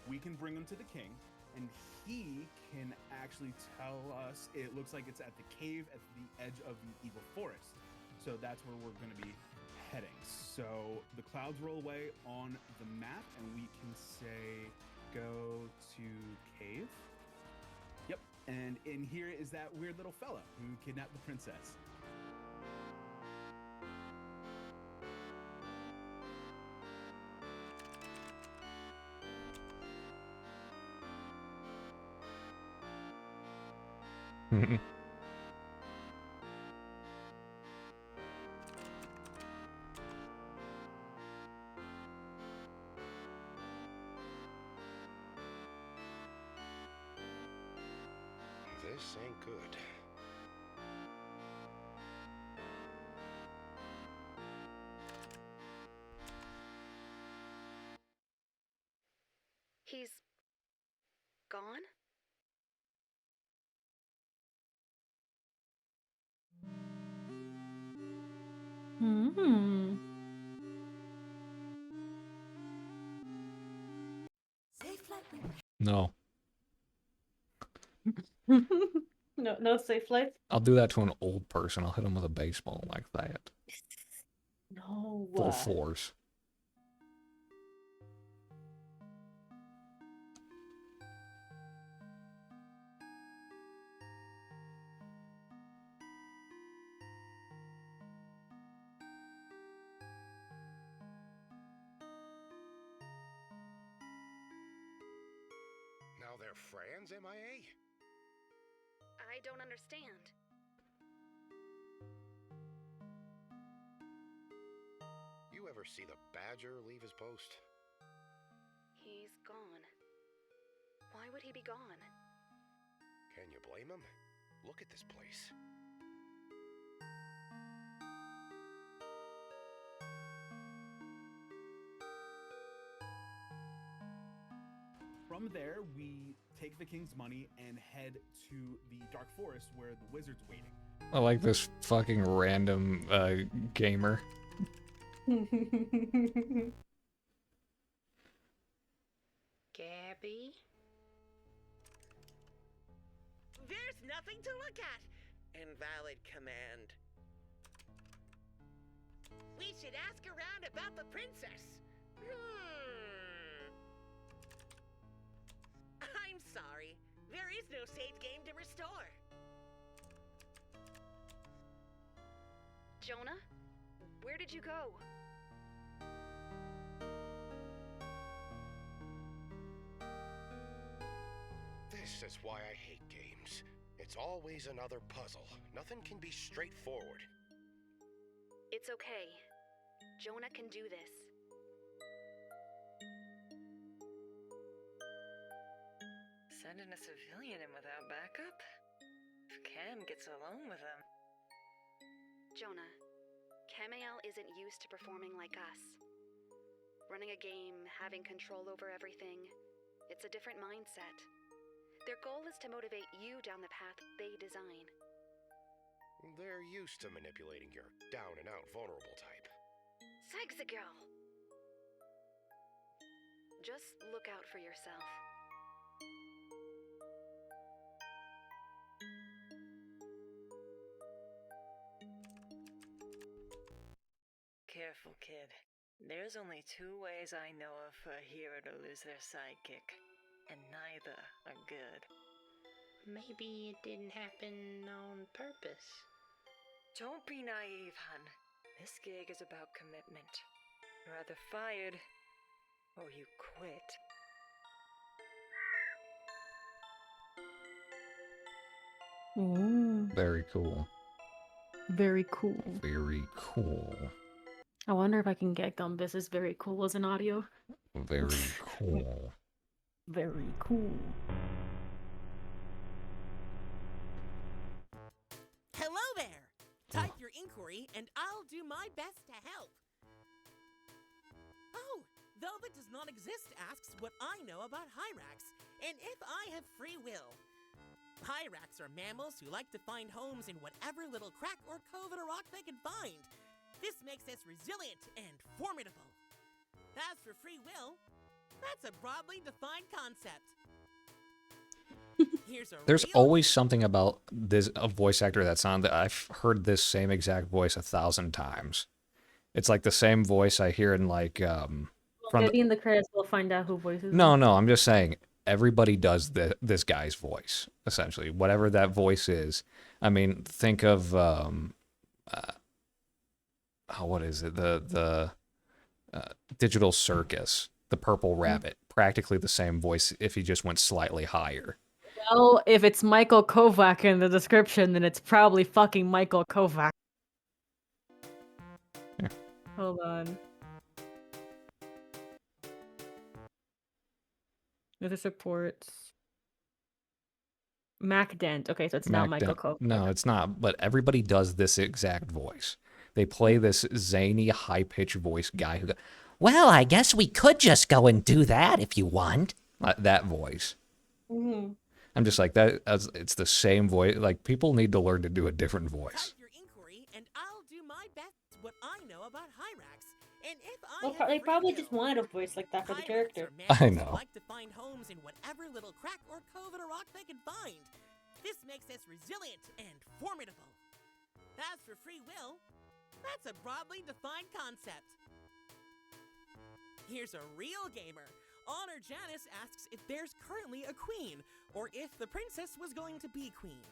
we can bring them to the king, and he can actually tell us. It looks like it's at the cave at the edge of the evil forest. So that's where we're going to be heading. So the clouds roll away on the map, and we can say go to cave. Yep, and in here is that weird little fella who kidnapped the princess. This ain't good. He's gone? Hmm. No. No safe life. I'll do that to an old person. I'll hit him with a baseball like that. No. Full force. Now their Fran's MIA? I don't understand. You ever see the Badger leave his post? He's gone. Why would he be gone? Can you blame him? Look at this place. From there, we take the king's money and head to the dark forest where the wizard's waiting. I like this fucking random gamer. Gabby? There's nothing to look at. Invalid command. We should ask around about the princess. I'm sorry. There is no save game to restore. Jonah? Where did you go? This is why I hate games. It's always another puzzle. Nothing can be straightforward. It's okay. Jonah can do this. Sending a civilian in without backup? If Cam gets alone with him. Jonah, Camael isn't used to performing like us. Running a game, having control over everything, it's a different mindset. Their goal is to motivate you down the path they design. They're used to manipulating your down-and-out vulnerable type. Sexy girl! Just look out for yourself. Careful, kid. There's only two ways I know of for a hero to lose their sidekick, and neither are good. Maybe it didn't happen on purpose. Don't be naive, hun. This gig is about commitment. You're either fired, or you quit. Ooh, Very cool. very cool. Very cool. I wonder if I can get Gumbus as very cool as an audio. Very cool. Very cool. inquiry, and I'll do my best to help. Oh, though that does not exist asks what I know about hyrax, and if I have free will. Hyrax are mammals who like to find homes in whatever little crack or cove in a rock they can find. This makes us resilient and formidable. As for free will, that's a broadly defined concept. There's always something about this a voice actor that's on that I've heard this same exact voice 1,000 times. It's like the same voice I hear in like from Maybe in the credits we'll find out who voices No, him. no, I'm just saying everybody does this guy's voice essentially, whatever that voice is. I mean, think of what is it? The Digital Circus, the Purple Rabbit, practically the same voice if he just went slightly higher. Well, if it's Michael Kovac in the description, then it's probably fucking Michael Kovac. Yeah. Hold on. Other supports. Mac Dent. Okay, so it's not Michael Kovac. No, it's not. But everybody does this exact voice. They play this zany, high-pitched voice guy who goes, well, I guess we could just go and do that if you want. That voice. Mm-hmm. I'm just like, it's the same voice. Like, people need to learn to do a different voice. Your inquiry, and I'll do my best what I know about hyrax. And if Well, they probably just wanted a voice like that for the character. I know. Like to find homes in whatever little crack or cove in a rock they can find. This makes us resilient and formidable. As for free will, that's a broadly defined concept. Here's a real gamer. Honor Janice asks if there's currently a queen, or if the princess was going to be queen.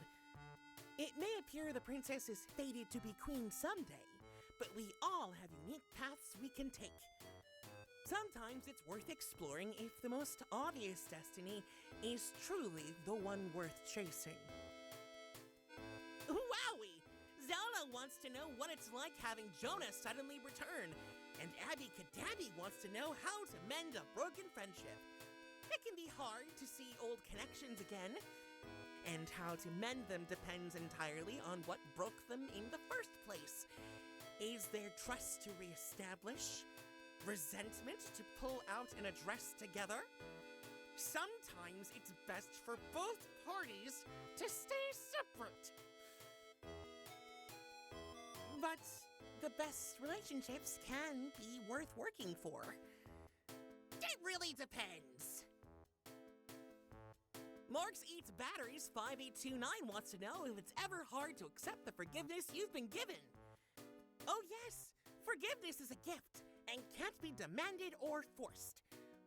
It may appear the princess is fated to be queen someday, but we all have unique paths we can take. Sometimes it's worth exploring if the most obvious destiny is truly the one worth chasing. Wowie! Zelda wants to know what it's like having Jonah suddenly return, and Abby Kadabby wants to know how to mend a broken friendship. It can be hard to see old connections again, and how to mend them depends entirely on what broke them in the first place. Is there trust to reestablish? Resentment to pull out and address together? Sometimes it's best for both parties to stay separate. But the best relationships can be worth working for. It really depends. Marks Eats Batteries 5829 wants to know if it's ever hard to accept the forgiveness you've been given. Oh yes, forgiveness is a gift and can't be demanded or forced.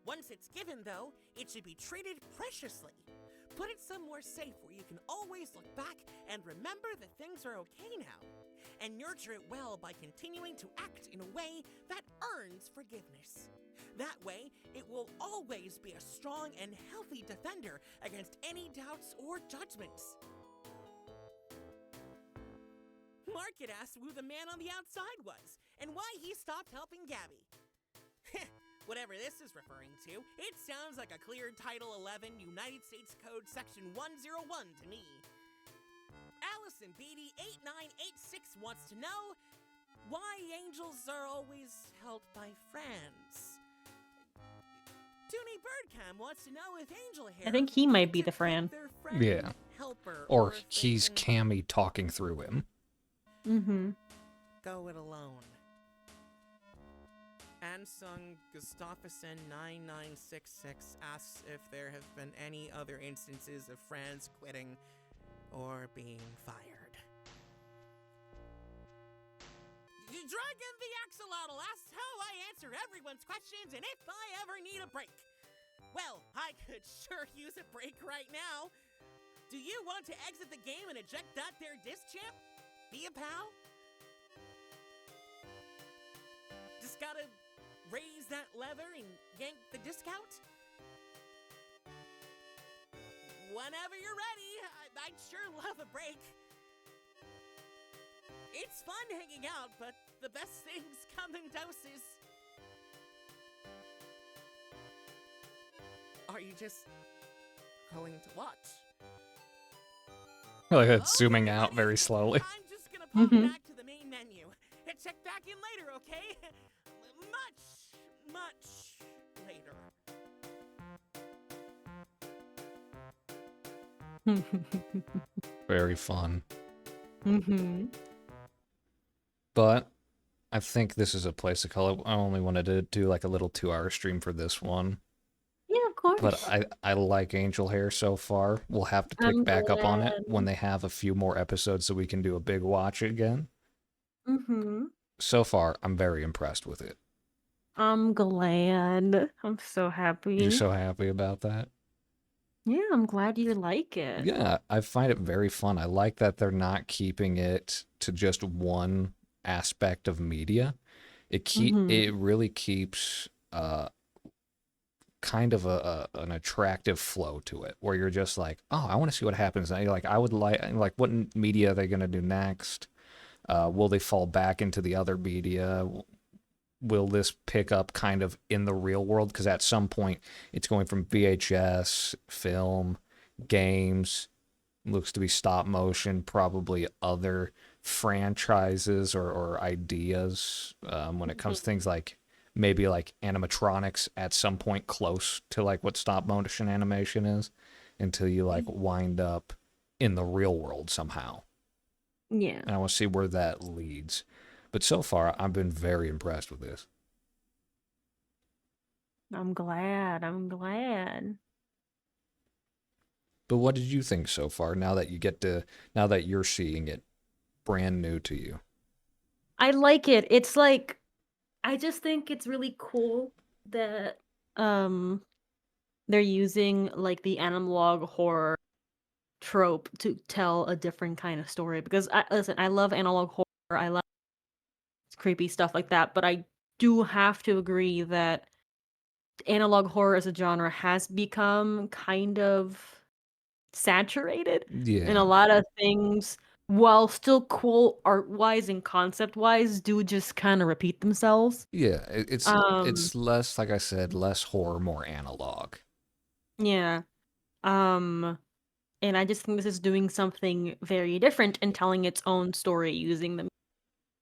Once it's given, though, it should be treated preciously. Put it somewhere safe where you can always look back and remember that things are okay now. And nurture it well by continuing to act in a way that earns forgiveness. That way, it will always be a strong and healthy defender against any doubts or judgments. Market asked who the man on the outside was, and why he stopped helping Gabby. Whatever this is referring to, it sounds like a clear Title 11 United States Code Section 101 to me. Allison Beatty 8986 wants to know why angels are always helped by friends. Toonie Birdcam wants to know if Angel Hare... I think he might be the Fran. Yeah. Helper, Or he's Cammy talking through him. Mm-hmm. Go it alone. Ansung Gustafsson 9966 asks if there have been any other instances of Franz quitting or being fired. Dragon the Axolotl asks how I answer everyone's questions and if I ever need a break. Well, I could sure use a break right now. Do you want to exit the game and eject that there disc champ? Be a pal? Just gotta raise that lever and yank the disc out? Whenever you're ready, I'd sure love a break. It's fun hanging out, but the best things come in doses. Are you just going to watch? Like it's zooming out very slowly. I'm just gonna pop back to the main menu. gotta check back in later, okay? Much later. Very fun. Mm-hmm. But I think this is a place to call it. I only wanted to do like a little 2-hour stream for this one. Yeah, of course. But I like Angel Hare so far. We'll have to pick I'm back up on it glad. when they have a few more episodes so we can do a big watch again. Mm-hmm. So far, I'm very impressed with it. I'm glad. I'm so happy. You're so happy about that? Yeah, I'm glad you like it. Yeah, I find it very fun. I like that they're not keeping it to just one aspect of media. It really keeps kind of an attractive flow to it, where you're just like, oh, I want to see what happens. And you're like, I would like what media are they going to do next? Will they fall back into the other media? Will this pick up kind of in the real world? Because at some point, it's going from VHS, film, games, looks to be stop motion, probably other franchises or ideas when it comes to things like maybe like animatronics at some point close to like what stop motion animation is until you like wind up in the real world somehow. Yeah. And I want to see where that leads. But so far, I've been very impressed with this. I'm glad. I'm glad. But what did you think so far now that you're seeing it brand new to you? I like it. It's like I just think it's really cool that they're using like the analog horror trope to tell a different kind of story because I love analog horror. I love creepy stuff like that, but I do have to agree that analog horror as a genre has become kind of saturated and Yeah. a lot of things, while still cool art wise and concept wise, do just kind of repeat themselves. Yeah, it's less, like I said, less horror, more analog. Yeah. And I just think this is doing something very different and telling its own story using them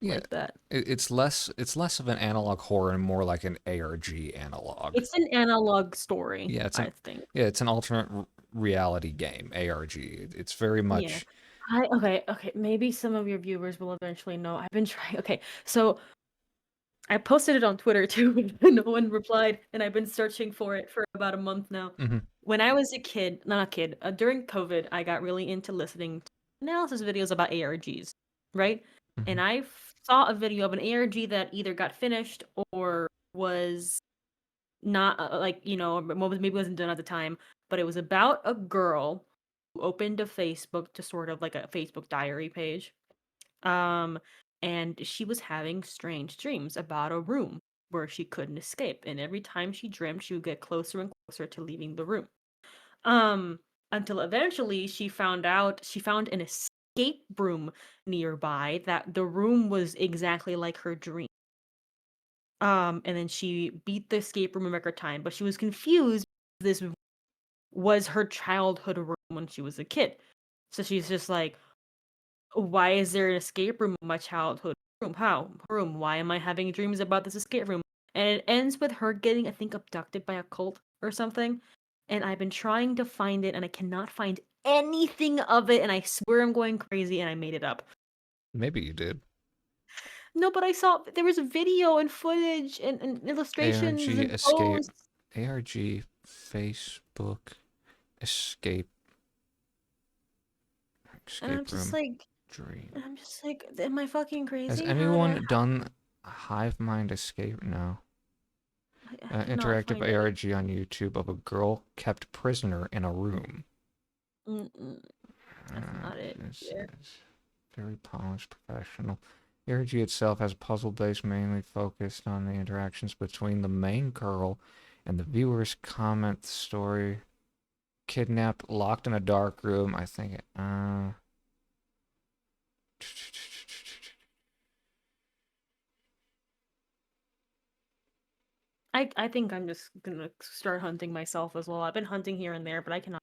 like that. It's less of an analog horror and more like an ARG analog. It's an analog story, Yeah, I think. it's an alternate reality game, ARG. It's very Yeah. much Okay, maybe some of your viewers will eventually know. I've been trying. Okay, so I posted it on Twitter too, but no one replied, and I've been searching for it for about a month now. Mhm. When I was a kid, not a kid, during COVID, I got really into listening to analysis videos about ARGs, right? And I saw a video of an ARG that either got finished or was not maybe wasn't done at the time, but it was about a girl who opened a Facebook to sort of like a Facebook diary page. Um, and she was having strange dreams about a room where she couldn't escape. And every time she dreamt, she would get closer and closer to leaving the room. Until eventually she found an escape room nearby that the room was exactly like her dream. And then she beat the escape room in record time, but she was confused. This was her childhood room when she was a kid. So she's just like, why is there an escape room in my childhood room? Room? Why am I having dreams about this escape room? And it ends with her getting, I think, abducted by a cult or something. And I've been trying to find it and I cannot find anything of it. And I swear I'm going crazy and I made it up. Maybe you did. No, but I saw there was video and footage and illustrations ARG and escape posts. ARG Facebook escape And I'm just room like, dream. am I fucking crazy? Has anyone done Hive Mind Escape? No. Interactive ARG on YouTube of a girl kept prisoner in a room. That's not it. It's very polished, professional. ARG itself has a puzzle base mainly focused on the interactions between the main girl and the viewer's comment story. Kidnapped, locked in a dark room. I think. I think I'm just gonna start hunting myself as well. I've been hunting here and there, but I cannot.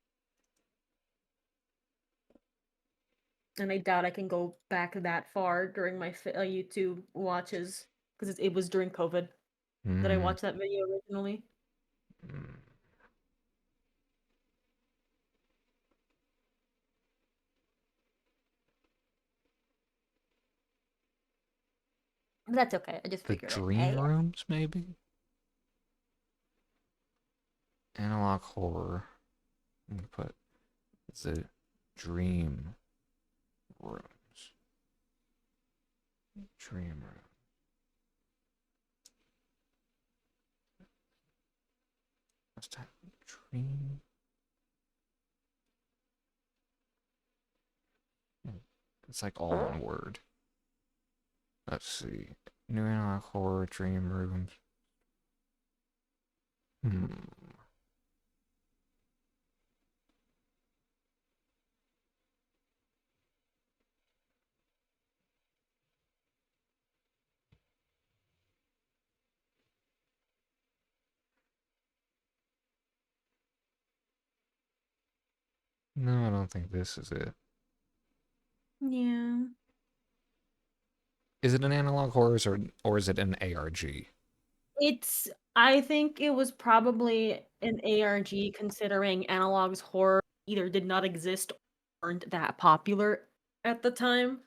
and I doubt I can go back that far during my YouTube watches because it was during COVID that I Mm. watched that video originally. But that's okay. I just The figured it. dream rooms, maybe? Analog horror. I'm gonna put the dream rooms. Dream room. What's that? Dream. It's like all one word. Let's see. New analog horror dream rooms. No, I don't think this is it. Yeah. Is it an analog horror or is it an ARG? I think it was probably an ARG considering Analog's horror either did not exist or weren't that popular at the time.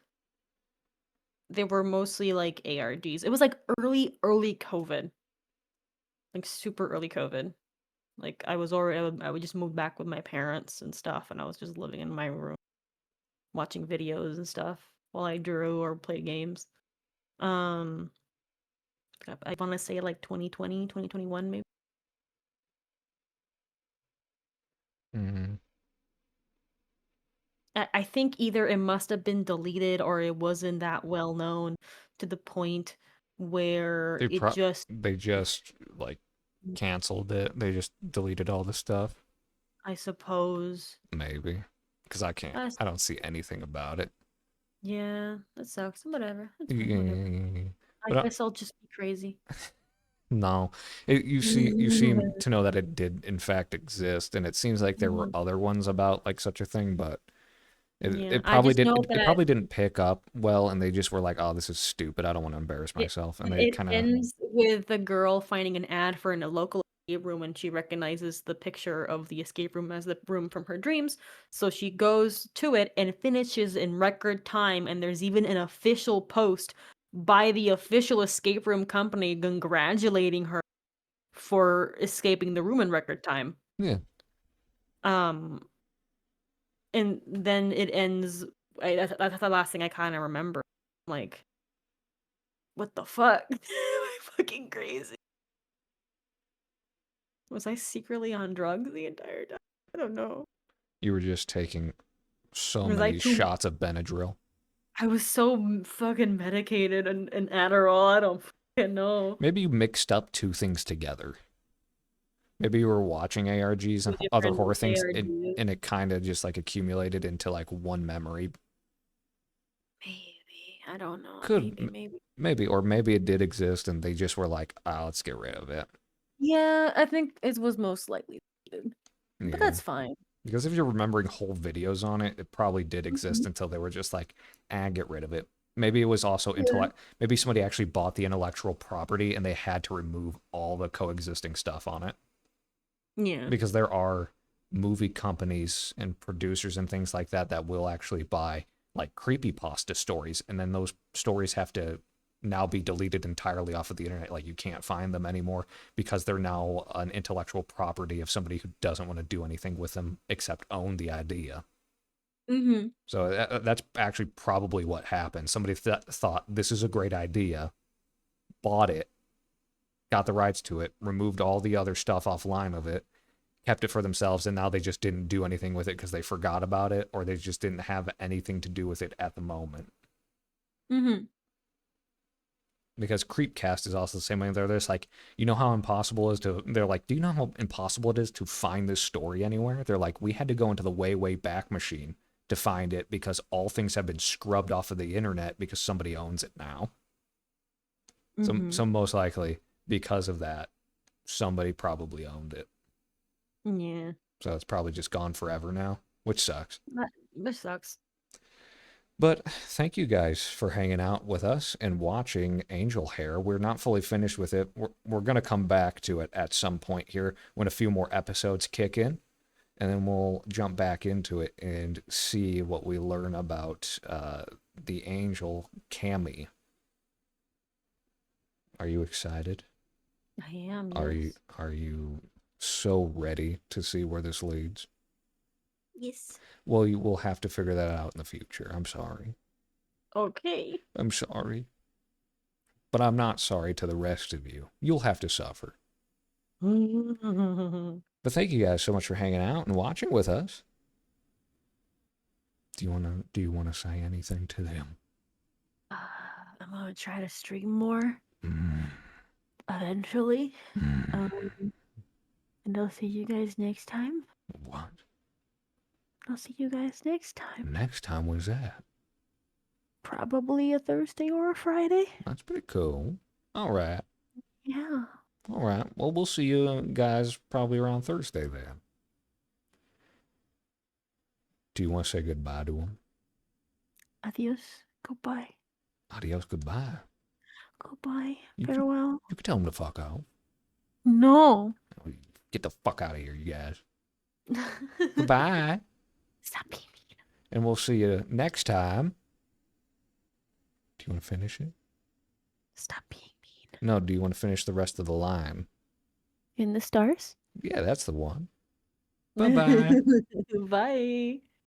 They were mostly like ARGs. It was like early COVID. Like super early COVID. Like I would just move back with my parents and stuff, and I was just living in my room watching videos and stuff while I drew or played games. I want to say like 2020, 2021 maybe. Mm-hmm. I think either it must have been deleted or it wasn't that well known to the point where They just like canceled it. They just deleted all the stuff. I suppose. Maybe. Because I don't see anything about it. Yeah, that sucks. Whatever. It's fine, whatever. I guess I'll just be crazy. No. You seem to know that it did in fact exist, and it seems like there were other ones about like such a thing, but it probably didn't pick up well, and they just were like, oh, this is stupid. I don't want to embarrass myself. And they It kind of ends with the girl finding an ad for a local escape room, and she recognizes the picture of the escape room as the room from her dreams. So she goes to it and finishes in record time. And there's even an official post by the official escape room company congratulating her for escaping the room in record time. Yeah. And then it ends. That's the last thing I kind of remember. Like, what the fuck? Am I fucking crazy? Was I secretly on drugs the entire time? I don't know. You were just taking so Was many shots of Benadryl. I was so fucking medicated and Adderall. I don't fucking know. Maybe you mixed up two things together. Maybe you were watching ARGs and other horror things, and it kind of just like accumulated into like one memory. Maybe. I don't know. Maybe, or maybe it did exist and they just were like, oh, let's get rid of it. Yeah, I think it was most likely. But that's fine. Because if you're remembering whole videos on it, it probably did exist until they were just like, get rid of it. Maybe it was also maybe somebody actually bought the intellectual property and they had to remove all the coexisting stuff on it. Yeah. Because there are movie companies and producers and things like that that will actually buy like creepypasta stories, and then those stories have to now be deleted entirely off of the internet. Like you can't find them anymore because they're now an intellectual property of somebody who doesn't want to do anything with them except own the idea. Mm-hmm. So that's actually probably what happened. Somebody thought this is a great idea, bought it, got the rights to it, removed all the other stuff offline of it, kept it for themselves, and now they just didn't do anything with it because they forgot about it, or they just didn't have anything to do with it at the moment. Mm-hmm. Because Creepcast is also the same way. They're just like, you know how impossible it is to... They're like, do you know how impossible it is to find this story anywhere? They're like, we had to go into the way, way back machine to find it because all things have been scrubbed off of the internet because somebody owns it now. So most likely, because of that, somebody probably owned it. Yeah. So it's probably just gone forever now, which sucks. This sucks. But thank you guys for hanging out with us and watching Angel Hare. We're not fully finished with it. We're going to come back to it at some point here when a few more episodes kick in. And then we'll jump back into it and see what we learn about the angel Cammy. Are you excited? I am. Are Yes. you so ready to see where this leads? Yes. Well, you will have to figure that out in the future. I'm sorry. Okay. I'm sorry. But I'm not sorry to the rest of you. You'll have to suffer. But thank you guys so much for hanging out and watching with us. Do you wanna say anything to them? I'm gonna try to stream more. Eventually. And I'll see you guys next time. What? I'll see you guys next time. Next time was that? Probably a Thursday or a Friday. That's pretty cool. All right. Yeah. All right. Well, we'll see you guys probably around Thursday then. Do you want to say goodbye to them? Adios. Goodbye. Adios, goodbye. Goodbye. You Farewell. You can tell them to fuck off. No. Get the fuck out of here, you guys. Goodbye. Stop being mean. And we'll see you next time. Do you want to finish it? Stop being mean. No, do you want to finish the rest of the line? In the stars? Yeah, that's the one. Bye-bye. Bye.